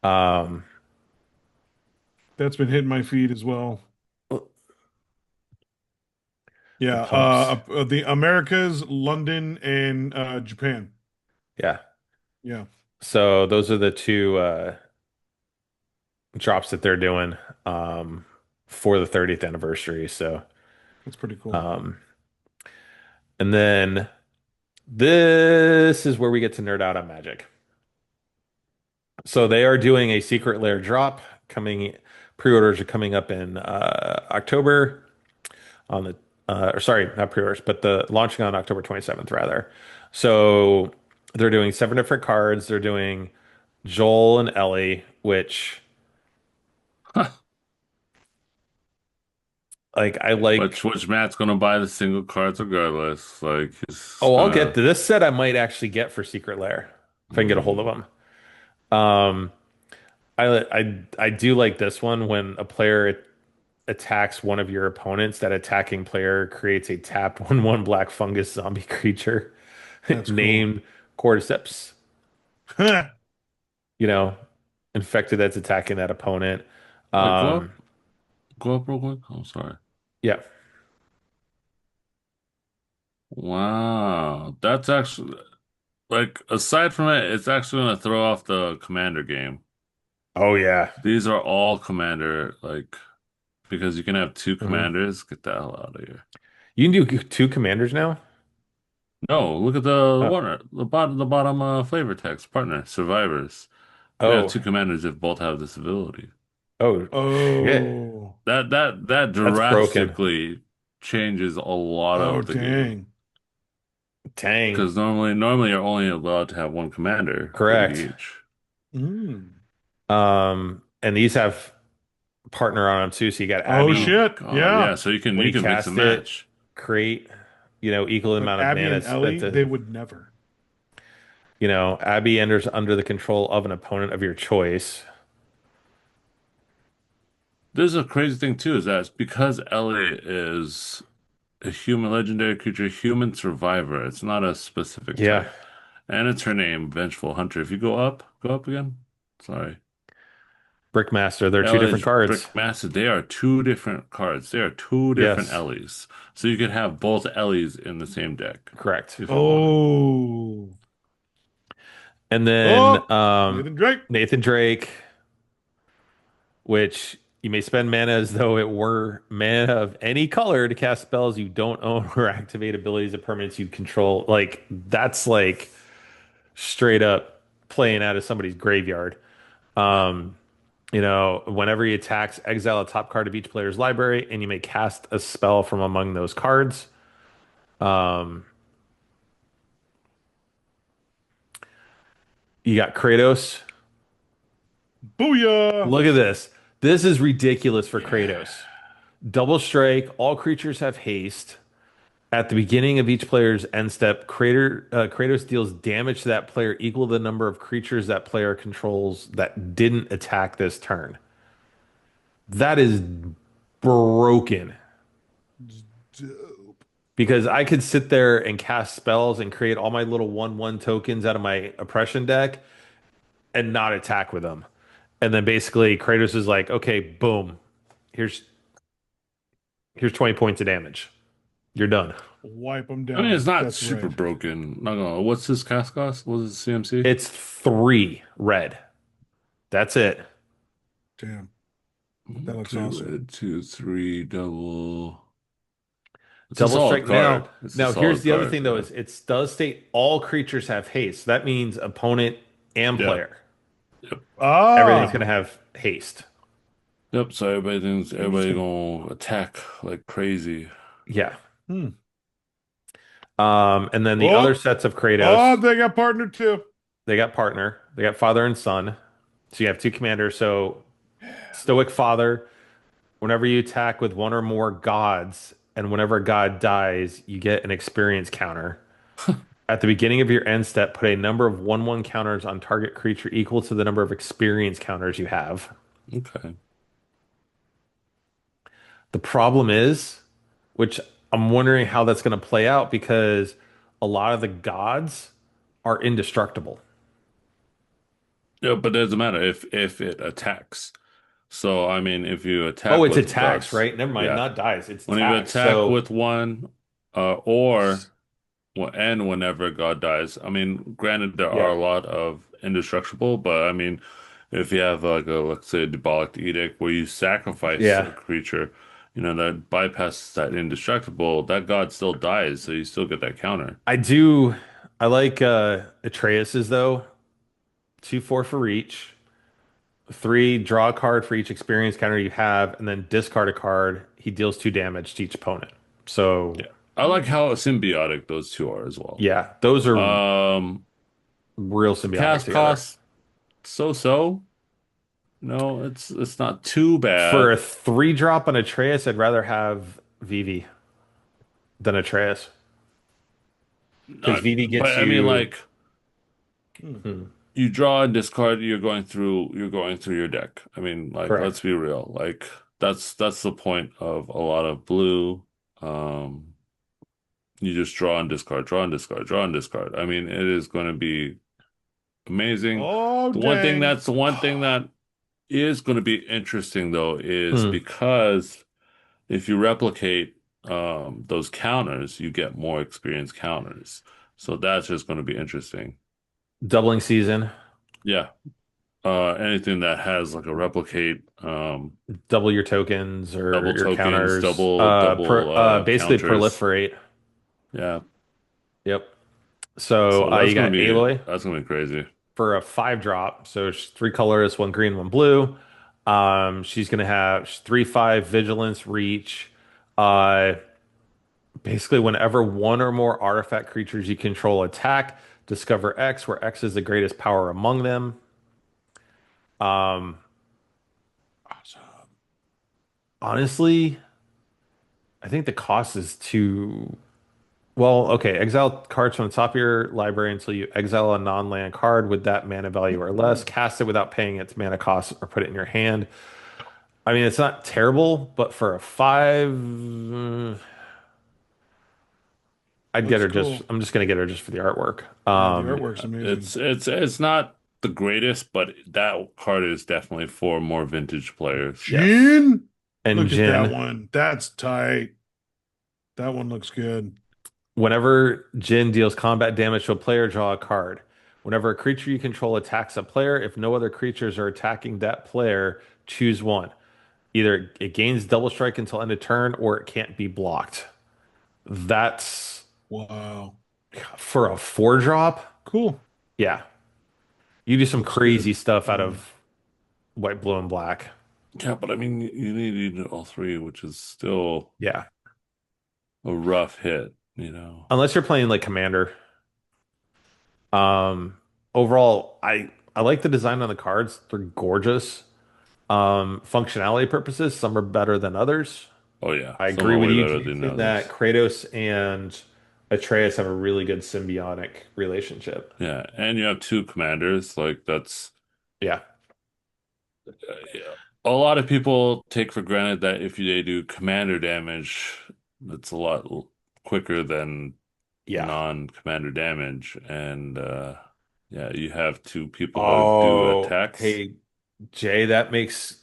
Um, That's been hitting my feed as well. the Yeah. pumps. The Americas, London, and Japan. Yeah. Yeah. So those are the two drops that they're doing for the 30th anniversary. So That's pretty cool. um, and then this is where we get to nerd out on Magic. So they are doing a secret lair drop coming. Pre-orders are coming up in October on the or sorry, not pre-orders, but the launching on October 27th rather. So they're doing seven different cards. They're doing Joel and Ellie, which like I like. which Matt's gonna buy the single cards regardless. Like he's Oh, I'll get gonna. to this set. I might actually get for Secret Lair if I can get a hold of Mm. them. Um, I do like this one when a player attacks one of your opponents. That attacking player creates a tapped 1/1 black fungus zombie creature That's cool. named Cordyceps. You know, infected that's attacking that opponent. Wait, Um, go up real quick. I'm sorry. yeah. Wow, that's actually like aside from it, it's actually gonna throw off the commander game. Oh yeah. These are all commander like because you can have two hmm commanders. Get the hell out of here. You can do two commanders now. No, look at the Oh, one the bottom flavor text partner survivors. You can have oh, two commanders if both have this ability. oh, shit. Oh. That That's broken. drastically changes a lot Oh, of the game dang. Dang. because normally you're only allowed to have one commander, 30 Correct. each. Mm. And these have partner on them too. So you got Oh, Oh Abby. my shit. God, Yeah. yeah. So When you you can mix and cast it, match. create, equal But amount of Abby mana. and At Ellie, the, they would never. Abby enters under the control of an opponent of your choice. There's a crazy thing too, is that it's because Ellie is a human legendary creature, human survivor. It's not a specific Yeah, type. And it's her name, Vengeful Hunter. If you go up again. Sorry. Brickmaster. They're two different Ellie's cards. Brickmaster. They are two different cards. They are two different Yes, Ellies. So you could have both Ellies in the same deck correct. if you wanted. Oh. And then Oh. Nathan Drake. Nathan Drake, which you may spend mana as though it were mana of any color to cast spells you don't own or activate abilities of permanents you control. Like that's like straight up playing out of somebody's graveyard. Um, whenever he attacks, exile a top card of each player's library, and you may cast a spell from among those cards. Um, you got Kratos. Booyah. Look at this. This is ridiculous for Yeah. Kratos. Double strike. All creatures have haste. At the beginning of each player's end step, Kratos deals damage to that player equal to the number of creatures that player controls that didn't attack this turn. That is broken. Dope. Because I could sit there and cast spells and create all my little 1/1 tokens out of my oppression deck and not attack with them. And then basically Kratos is like, okay, boom, here's 20 points of damage. You're done. Wipe them I mean, it's down. not That's super right. broken. Not gonna. What's his cast cost? What is it, CMC? It's 3 red. That's it. Damn, that looks Three awesome. red, two, three double. It's a Double solid strike. card. Now, It's a now here's solid the other card. thing though, Yeah. is it does state all creatures have haste. That means opponent and Yeah. player. Yep. Everything's Ah, gonna have haste. Yep. So everybody interesting. gonna attack like crazy. Yeah. Hmm. And then the other Oh, sets of oh, Kratos, they got partner too. they got partner, they got father and son. So you have two commanders. So Stoic Father, whenever you attack with one or more gods, and whenever a god dies, you get an experience counter. At the beginning of your end step, put a number of 1/1 counters on target creature equal to the number of experience counters you have. Okay. The problem is, which I'm wondering how that's going to play out because a lot of the gods are indestructible. Yeah, but it doesn't matter if it attacks. So I mean, if you Oh, attack it's with attacks, gods, right? Never mind, yeah. not dies. It's When you attacks. attack So with one, or and whenever God dies. I mean, granted, there are yeah, a lot of indestructible, but I mean, if you have like a, let's say, a Diabolic Edict where you sacrifice a yeah. creature, that bypasses that indestructible, that God still dies, so you still get that counter. I do. I like Atreus's though. 2/4 for each. 3, draw a card for each experience counter you have, and then discard a card. He deals 2 damage to each opponent. So Yeah, I like how symbiotic those two are as well. yeah, those are Um, real symbiotic Cast together. cost so-so. No, it's not too For a bad. 3 drop on Atreus, I'd rather have Vivi than Atreus because Not, Vivi but gets I mean, you. like, Hmm. Hmm, you draw and discard, you're going through your deck. I mean, like, let's correct. be real. Like, that's the point of a lot of blue. Um, you just draw and discard, draw and discard, draw and discard. I mean, it is going to be amazing. Oh, The dang. one thing that is going to be interesting though is Hmm. because if you replicate those counters, you get more experience counters. So that's just going to be interesting. Doubling season, Yeah. Anything that has like a replicate, double your tokens or double your tokens, counters. double Basically counters. proliferate. Yeah. Yep. So So that's you gonna got be Aloy that's gonna be crazy. for a 5 drop. So it's 3 colors, 1 green, 1 blue. She's gonna have 3/5 vigilance reach. Uh, Basically, whenever one or more artifact creatures you control attack, discover X, where X is the greatest power among them. Um, Honestly, I think the cost is too. Well, okay, exile cards from the top of your library until you exile a non-land card with that mana value or less. Cast it without paying its mana cost or put it in your hand. I mean, it's not terrible, but for a 5, I'd get Looks her just. cool. I'm just gonna get her just for the artwork. Yeah, the Yeah, artwork's amazing. It's not the greatest, but that card is definitely for more vintage players. yes. Jin, And look at that Jin. one. That's tight. That one looks good. Whenever Jin deals combat damage to a player, draw a card. Whenever a creature you control attacks a player, if no other creatures are attacking that player, choose one. Either it gains double strike until end of turn, or it can't be blocked. That's Wow. for a 4 drop. Cool. Yeah, you do some Looks good. crazy stuff out Mm. of white, blue, and black. Yeah, but I mean, you need all three, which is still Yeah, a rough hit. unless you're playing like Commander. Um, Overall, I like the design on the cards. They're gorgeous. Functionality purposes, some are better than others. Oh yeah, I some agree are with way you, better than Jason, that others. Kratos and Atreus have a really good symbiotic relationship. Yeah, and you have two commanders. Like that's Yeah, yeah. A lot of people take for granted that if they do commander damage, that's a lot quicker than yeah. non-commander damage. And yeah, you have two people that do Oh, attacks. hey, Jay, that makes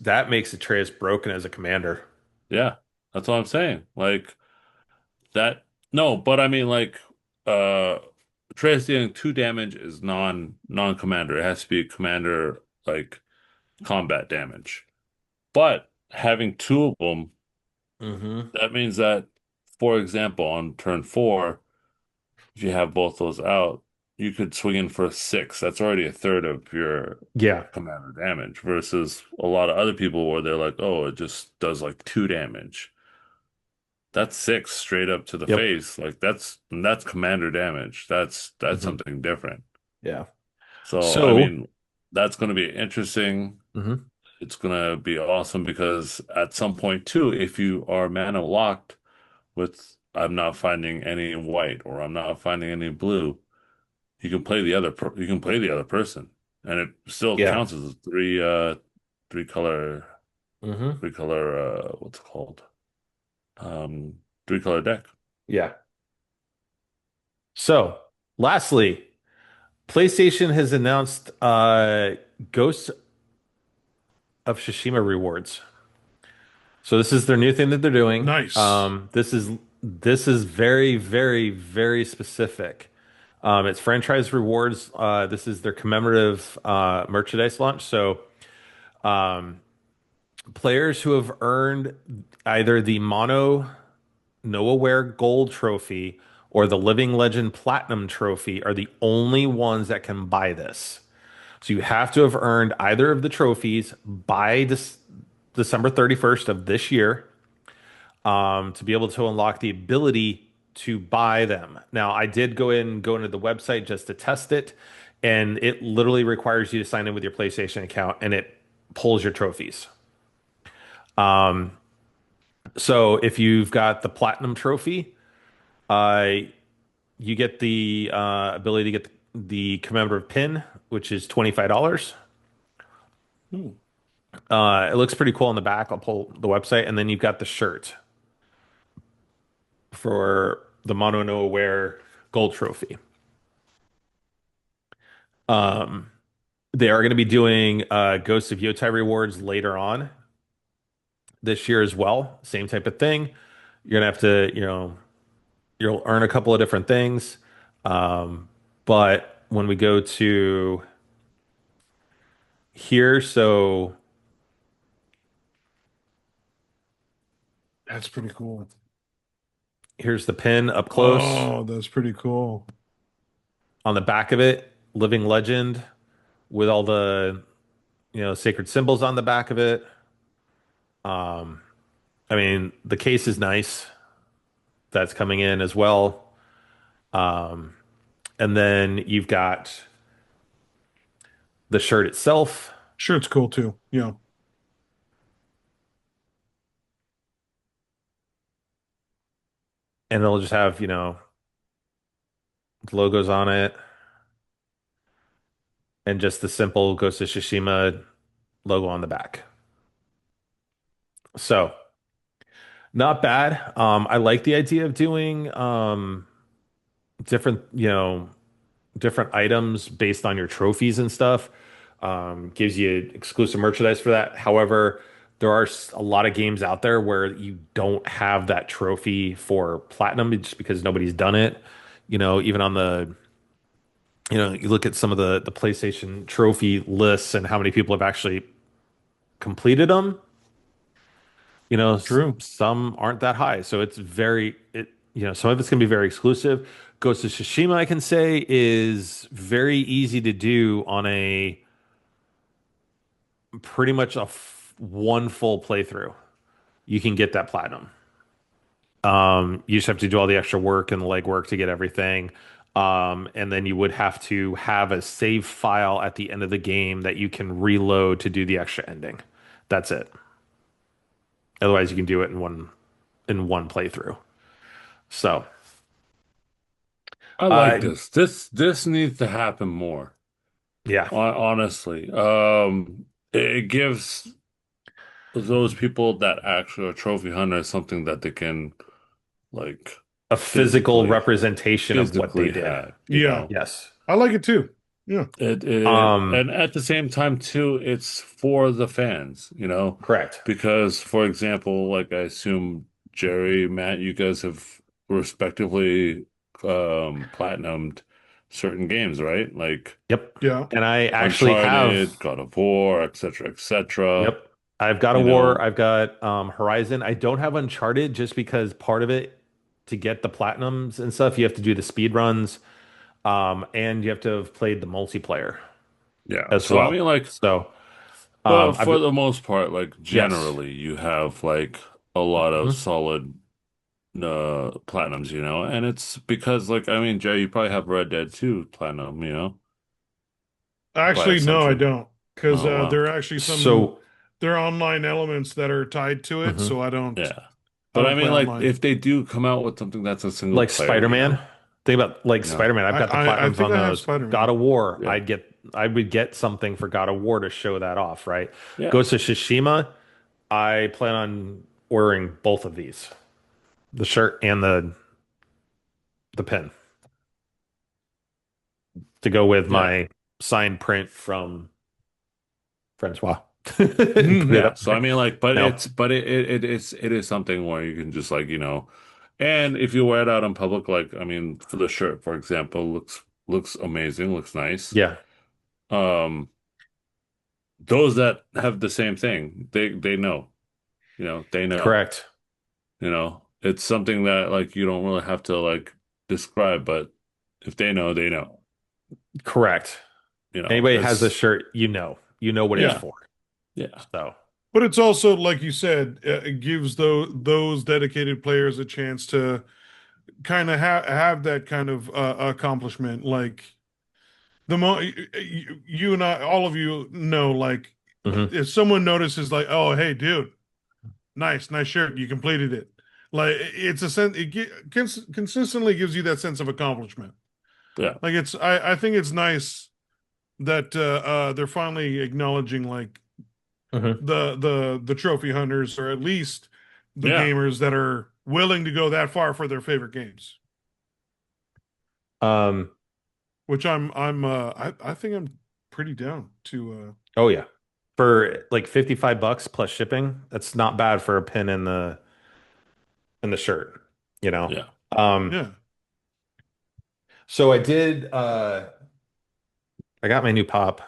Atreus broken as a commander. Yeah, that's what I'm saying. Like That no, but I mean like uh Atreus dealing 2 damage is non-commander. It has to be commander like combat damage. But having two of them, Hmm. that means that, for example, on turn 4, if you have both those out, you could swing in for a 6. That's already a third of your Yeah. commander damage versus a lot of other people where they're like, oh, it just does like 2 damage. That's 6 straight up to the Yep. face. Like that's commander damage. That's Hmm. something different. Yeah. So I So, mean, that's going to be interesting. mhm. It's going to be awesome because at some point too, if you are mana locked with I'm not finding any white or I'm not finding any blue, you can play the other person, and it still Yeah. counts as a three color Hmm. three color what's it called? Um 3 color deck. Yeah. So, lastly, PlayStation has announced Ghost of Tsushima rewards. So this is their new thing that they're doing. Nice. This is very, very, very specific. It's franchise rewards. This is their commemorative merchandise launch. So players who have earned either the Mono Nowhere Gold Trophy or the Living Legend Platinum Trophy are the only ones that can buy this. So you have to have earned either of the trophies by December 31st of this year to be able to unlock the ability to buy them. Now, I did go into the website just to test it, and it literally requires you to sign in with your PlayStation account, and it pulls your trophies. So if you've got the Platinum Trophy, uh, you get the ability to get the commemorative pin, which is $25. Hmm. It looks pretty cool on the back. I'll pull the website, and then you've got the shirt for the Mono No Aware Gold Trophy. Um, they are going to be doing Ghosts of Yotai rewards later on this year as well. Same type of thing. You're gonna have to, you'll earn a couple of different things. But when we go to here, so That's pretty cool. here's the pin up close. Oh, that's pretty cool. On the back of it, Living Legend with all the, sacred symbols on the back of it. I mean, the case is nice. That's coming in as well. And then you've got the shirt itself, Sure, it's cool too. Yeah. and it'll just have, logos on it and just the simple Ghost of Tsushima logo on the back. So, not bad. I like the idea of doing different, different items based on your trophies and stuff. Gives you exclusive merchandise for that. However, there are a lot of games out there where you don't have that trophy for platinum just because nobody's done it. Even on you look at some of the PlayStation trophy lists and how many people have actually completed them. True. Some aren't that high, so some of it's gonna be very exclusive. Ghost of Tsushima, I can say, is very easy to do on a pretty much one full playthrough. You can get that platinum. You just have to do all the extra work and the legwork to get everything. And then you would have to have a save file at the end of the game that you can reload to do the extra ending. That's it. Otherwise, you can do it in one playthrough. So, I like uh, this. This needs to happen more. yeah, Honestly, it gives those people that actually are trophy hunters something that they can like a physical physically representation of what they physically did. have, Yeah. Yes. I like it too. Yeah. Um, and at the same time too, it's for the fans, correct. because for example, like I assume Jerry, Matt, you guys have respectively platinumed certain games, right? Like Yep. Yeah. And I actually have, Uncharted, God of War, etc., etc. yep. I've got a You War, know, I've got Horizon. I don't have Uncharted just because part of it to get the platinums and stuff, you have to do the speed runs, and you have to have played the multiplayer yeah. as So I well. mean, like, So, but I've for the most part, like yes. generally, you have like a lot of Mhm. solid platinums, and it's because like I mean, Jay, you probably have Red Dead 2 platinum, by Actually, no, I assumption. don't, because Oh wow. there are actually some So, there are online elements that are tied to it, mhm. so Yeah. I But I don't play mean, like, online. if they do come out with something that's a single Like player, Spider-Man. Think about like you know, Spider-Man. I've got the I platinums think on I have those. God Spider-Man. of War, yeah, I would get something for God of War to show that off, right? yeah, Ghost of Tsushima, I plan on ordering both of these, the shirt and the pin, to go with yeah, my signed print from Francois. Put it yeah. up So I there. mean, like, but No. it is something where you can just like, and if you wear it out in public, like, I mean, for the shirt, for example, looks amazing, looks nice. Yeah, Um, those that have the same thing, they know, they know, correct. it's something that like you don't really have to like describe, but if they know, they know, Correct. Anybody has this it's shirt, you know what it's yeah, for. yeah, So, But it's also, like you said, it gives those dedicated players a chance to kind of have that kind of accomplishment. Like the mo you and I, all of you know, like mhm. if someone notices, like, oh, hey, dude, nice shirt, you completed it. Like it's a sense, consistently gives you that sense of accomplishment. yeah, Like I think it's nice that they're finally acknowledging like Mhm. the trophy hunters, or at least the yeah. gamers that are willing to go that far for their favorite games. Um, Which I think I'm pretty down to oh yeah. For like 55 bucks plus shipping, that's not bad for a pin in the shirt, you know. Yeah. Um, yeah. so I got my new pop.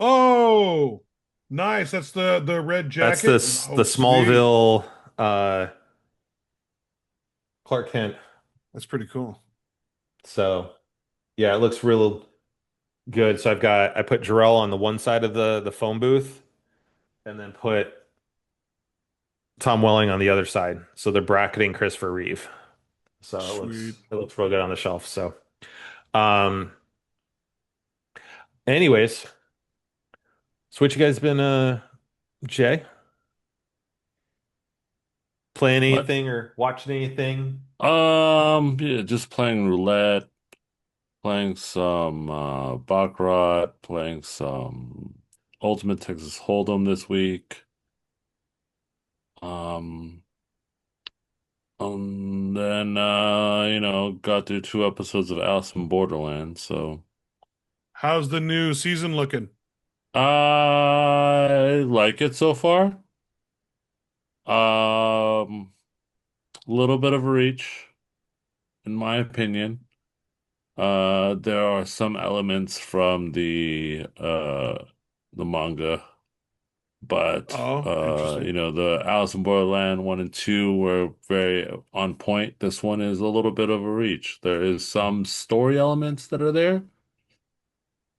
Oh, nice. That's the red That's jacket. the Oh, sweet. Smallville Clark Kent. That's pretty cool. So yeah, it looks real good. So I put Jarrell on the one side of the phone booth and then put Tom Welling on the other side. So they're bracketing Christopher Reeve. So Sweet. it looks real good on the shelf. So um anyways, so what you guys been Jay? Playing What? anything or watching anything? Yeah, just playing roulette, playing some baccarat, playing some Ultimate Texas Hold'em this week. Um, then got through 2 episodes of Alice in Borderland, so How's the new season looking? I like it so far. Um, little bit of a reach, in my opinion. There are some elements from the manga, but Oh, interesting. the Alice in Borderland 1 and 2 were very on point. This one is a little bit of a reach. There is some story elements that are there,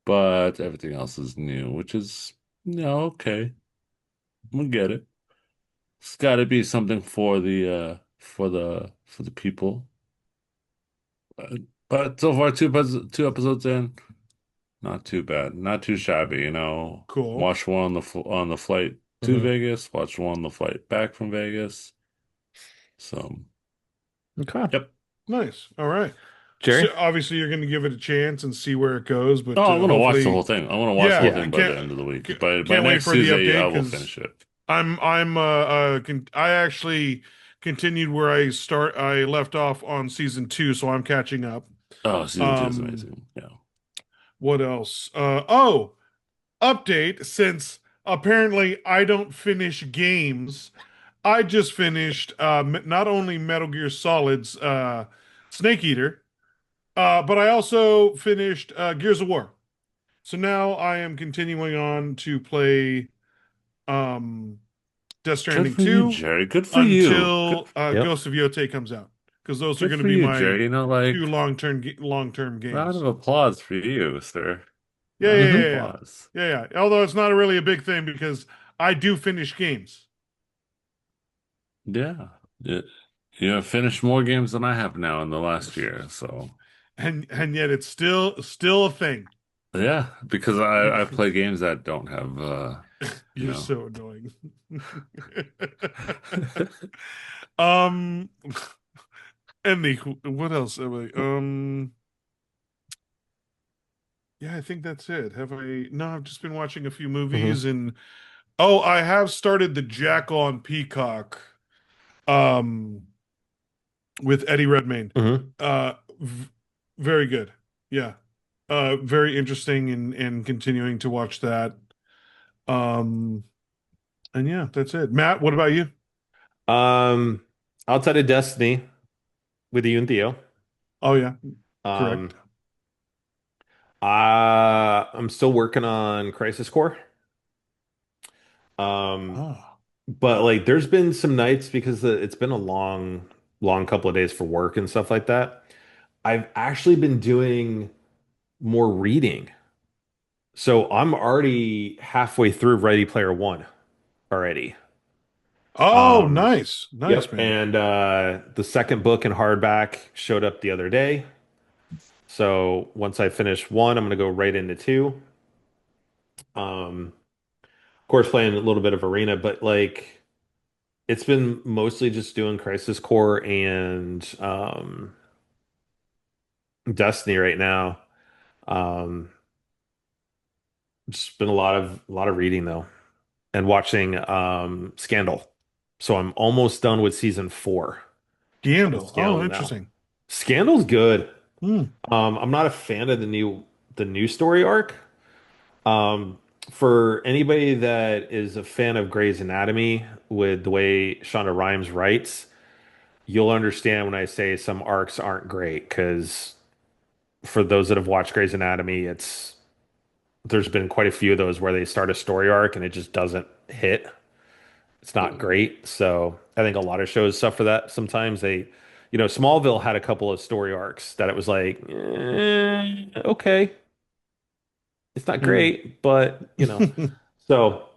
but everything else is new, which is, okay. We get it. It's got to be something for the people. But so far, two episodes in. Not too bad. Not too shabby, Cool. Watch one on the flight to Hmm. Vegas, watch one on the flight back from Vegas. So, Okay. yep. Nice. All right. Jerry? So obviously you're going to give it a chance and see where it goes, but Oh, I'm gonna watch the whole hopefully, thing. I want to watch the whole yeah, thing by the end of the week. By can't wait next for the Tuesday, update I will because finish it. I actually continued where I left off on season two, so I'm catching up. Oh, season 2 is Um, amazing. Yeah. what else? Oh, update, since apparently I don't finish games, I just finished not only Metal Gear Solid's Snake Eater, but I also finished Gears of War. So now I am continuing on to play um, Death Good Stranding for you, 2 Jerry. Good for you. Good, until Yep. Ghost of Yotei comes out, because those are good going to for be you, my Jerry. two Like, long-term round of games. applause for you, sir. Yeah, Round yeah, of yeah, yeah, applause. yeah, yeah. Although it's not really a big thing because I do finish games, Yeah. Yeah. You have finished more games than I have now in the last year, so and yet it's still a thing. yeah, because I play games that don't have you You're know. so annoying. Um, and what else? Yeah, I think that's it. Have I? No, I've just been watching a few movies, Hmm. and oh, I have started the Jackal on Peacock, um, with Eddie Redmayne. Hmm. V very good. Yeah, very interesting, and continuing to watch that. Um, and yeah, that's it. Matt, what about you? Um, Outside of Destiny with you and Theo, Oh yeah, correct. um, I'm still working on Crisis Core. Um, Oh. but like, there's been some nights because it's been a long couple of days for work and stuff like that. I've actually been doing more reading. So I'm already halfway through Ready Player One already. Oh, Um, nice. Nice, yep. man. And the second book in hardback showed up the other day. So once I finish one, I'm gonna go right into two. Of course, playing a little bit of Arena, but like it's been mostly just doing Crisis Core and Destiny right now. Um, just been a lot of reading though, and watching Scandal. So I'm almost done with season four of Scandal. Oh, Scandal now. interesting. Scandal's good. Hmm. I'm not a fan of the new story arc. Um, for anybody that is a fan of Grey's Anatomy with the way Shonda Rhimes writes, you'll understand when I say some arcs aren't great because for those that have watched Grey's Anatomy, there's been quite a few of those where they start a story arc and it just doesn't hit. It's not great. So I think a lot of shows suffer that sometimes. Smallville had a couple of story arcs that it was like, okay, it's not Hmm. great, but. So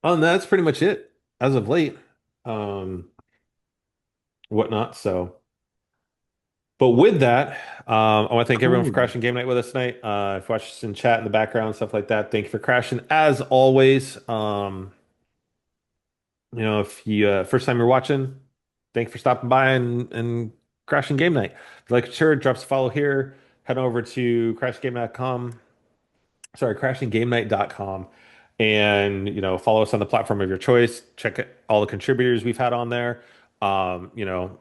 that's pretty much it as of late. Um, Whatnot. So, but with that, I want to thank everyone for Cool. crashing game night with us tonight. If you watch us in chat in the background, stuff like that, thank you for crashing. As always, if you first time you're watching, thank you for stopping by and crashing game night. If you like it, sure, drop us a follow here. Head over to crashgamenight.com. Sorry, crashinggamenight.com, and follow us on the platform of your choice. Check all the contributors we've had on there. Um, you know,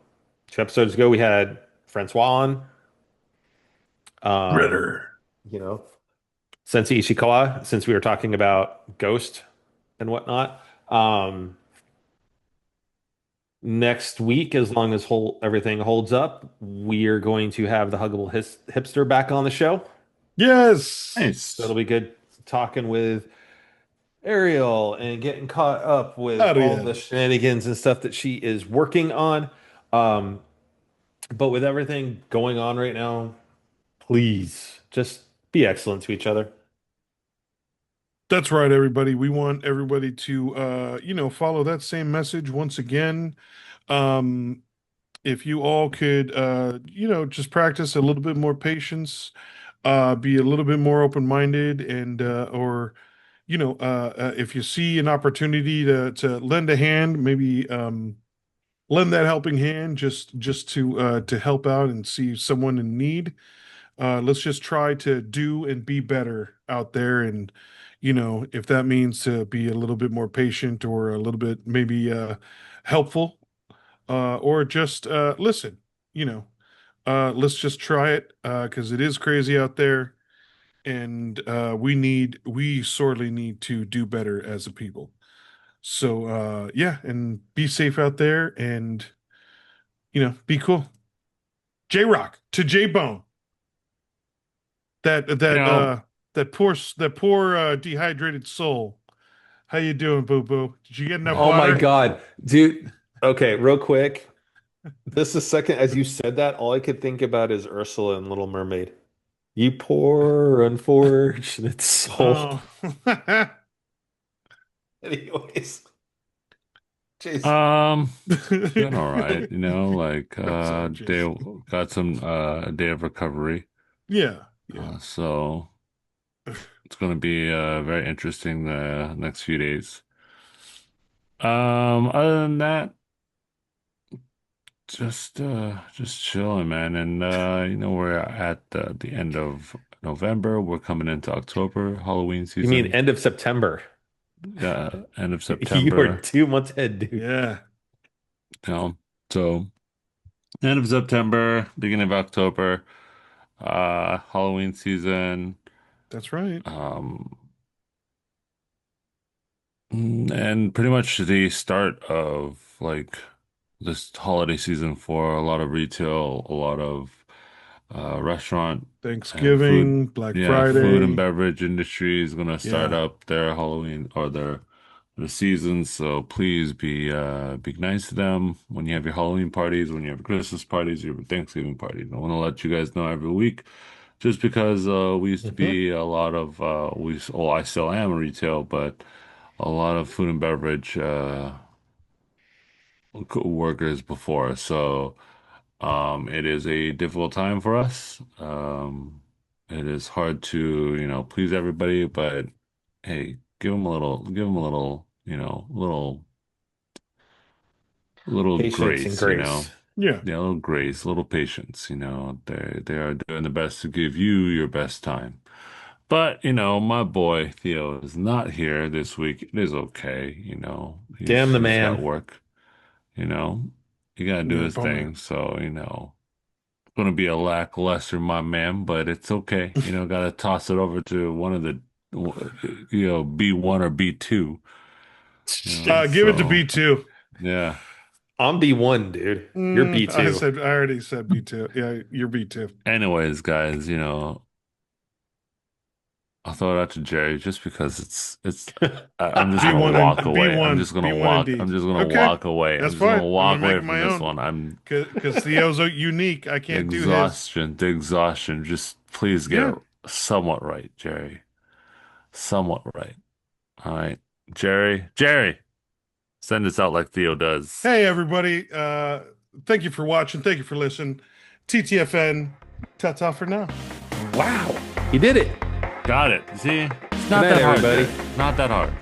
2 episodes ago we had Francois on. Um, Ritter. you know, Sensei Ishikawa, since we were talking about Ghost and whatnot. Next week, as long as everything holds up, we are going to have the Huggable Hipster back on the show. Yes. So it'll Nice. be good talking with Ariel and getting caught up with all the Ariel. shenanigans and stuff that she is working on. Um, but with everything going on right now, please just be excellent to each other. That's right, everybody. We want everybody to, follow that same message once again. Um, if you all could, just practice a little bit more patience, be a little bit more open-minded, and or if you see an opportunity to lend a hand, maybe lend that helping hand, just to help out and see someone in need. Let's just try to do and be better out there, and if that means to be a little bit more patient or a little bit maybe helpful, or just listen, you know, let's just try it because it is crazy out there, and we sorely need to do better as a people. So yeah, and be safe out there, and be cool. J Rock to J Bone. That You that know, uh that poor dehydrated soul. How you doing, boo boo? Did you get enough Oh my water? God, dude. Okay, real quick. This is second, as you said that, all I could think about is Ursula and Little Mermaid. You poor unfortunate soul. Oh, Anyways, jeez. um, doing all right. Like I'm sorry, they Jace. got some a day of recovery. Yeah, yeah. So it's going to be very interesting the next few days. Other than that, just chilling, man. And we're at the end of November. We're coming into October, Halloween You mean season. end of September? End of You are September. 2 months ahead, dude. Yeah, You know, so end of September, beginning of October, Halloween season. that's right. Um, and pretty much the start of like this holiday season for a lot of retail, a lot of restaurant and food. Thanksgiving, Black Yeah, food and Friday. beverage industry is gonna start Yeah. up their Halloween or their season. So please be nice to them when you have your Halloween parties, when you have Christmas parties, your Thanksgiving parties. I want to let you guys know every week, just because we used to Hmm. be a lot of well, I still am retail, but a lot of food and beverage workers before. So it is a difficult time for us. It is hard to, please everybody, but hey, give them a little, little Patience and grace, grace. Yeah. yeah, a little grace, a little patience. They are doing the best to give you your best time. But, my boy Theo is not here this week. It is okay, Damn the he's got man. work, you know. He gotta do Yeah, his bummer. thing. So, gonna be a lackluster, my man, but it's okay. Gotta toss it over to one of the, B1 or B2, Give it to so B2. yeah. I'm B1, dude. You're B2. I already said B2. Yeah, you're B2. Anyways, guys, I'll throw it out to Jerry just because I'm just gonna B1 and walk away. I'm B1, just gonna B1 walk. I'm indeed. just gonna Okay, walk away. I'm that's just gonna fine. I'm gonna walk make away it from my this own one. I'm because Theo's unique. I can't do his. the exhaustion. Just please get Yeah. it somewhat right, Jerry. Somewhat right. All right. Jerry, send this out like Theo does. Hey, everybody. Thank you for watching. Thank you for listening. TTFN. Ta-ta for now. Wow. He did it. Got it. See? It's Good not night, that hard, everybody. Jerry. Not that hard.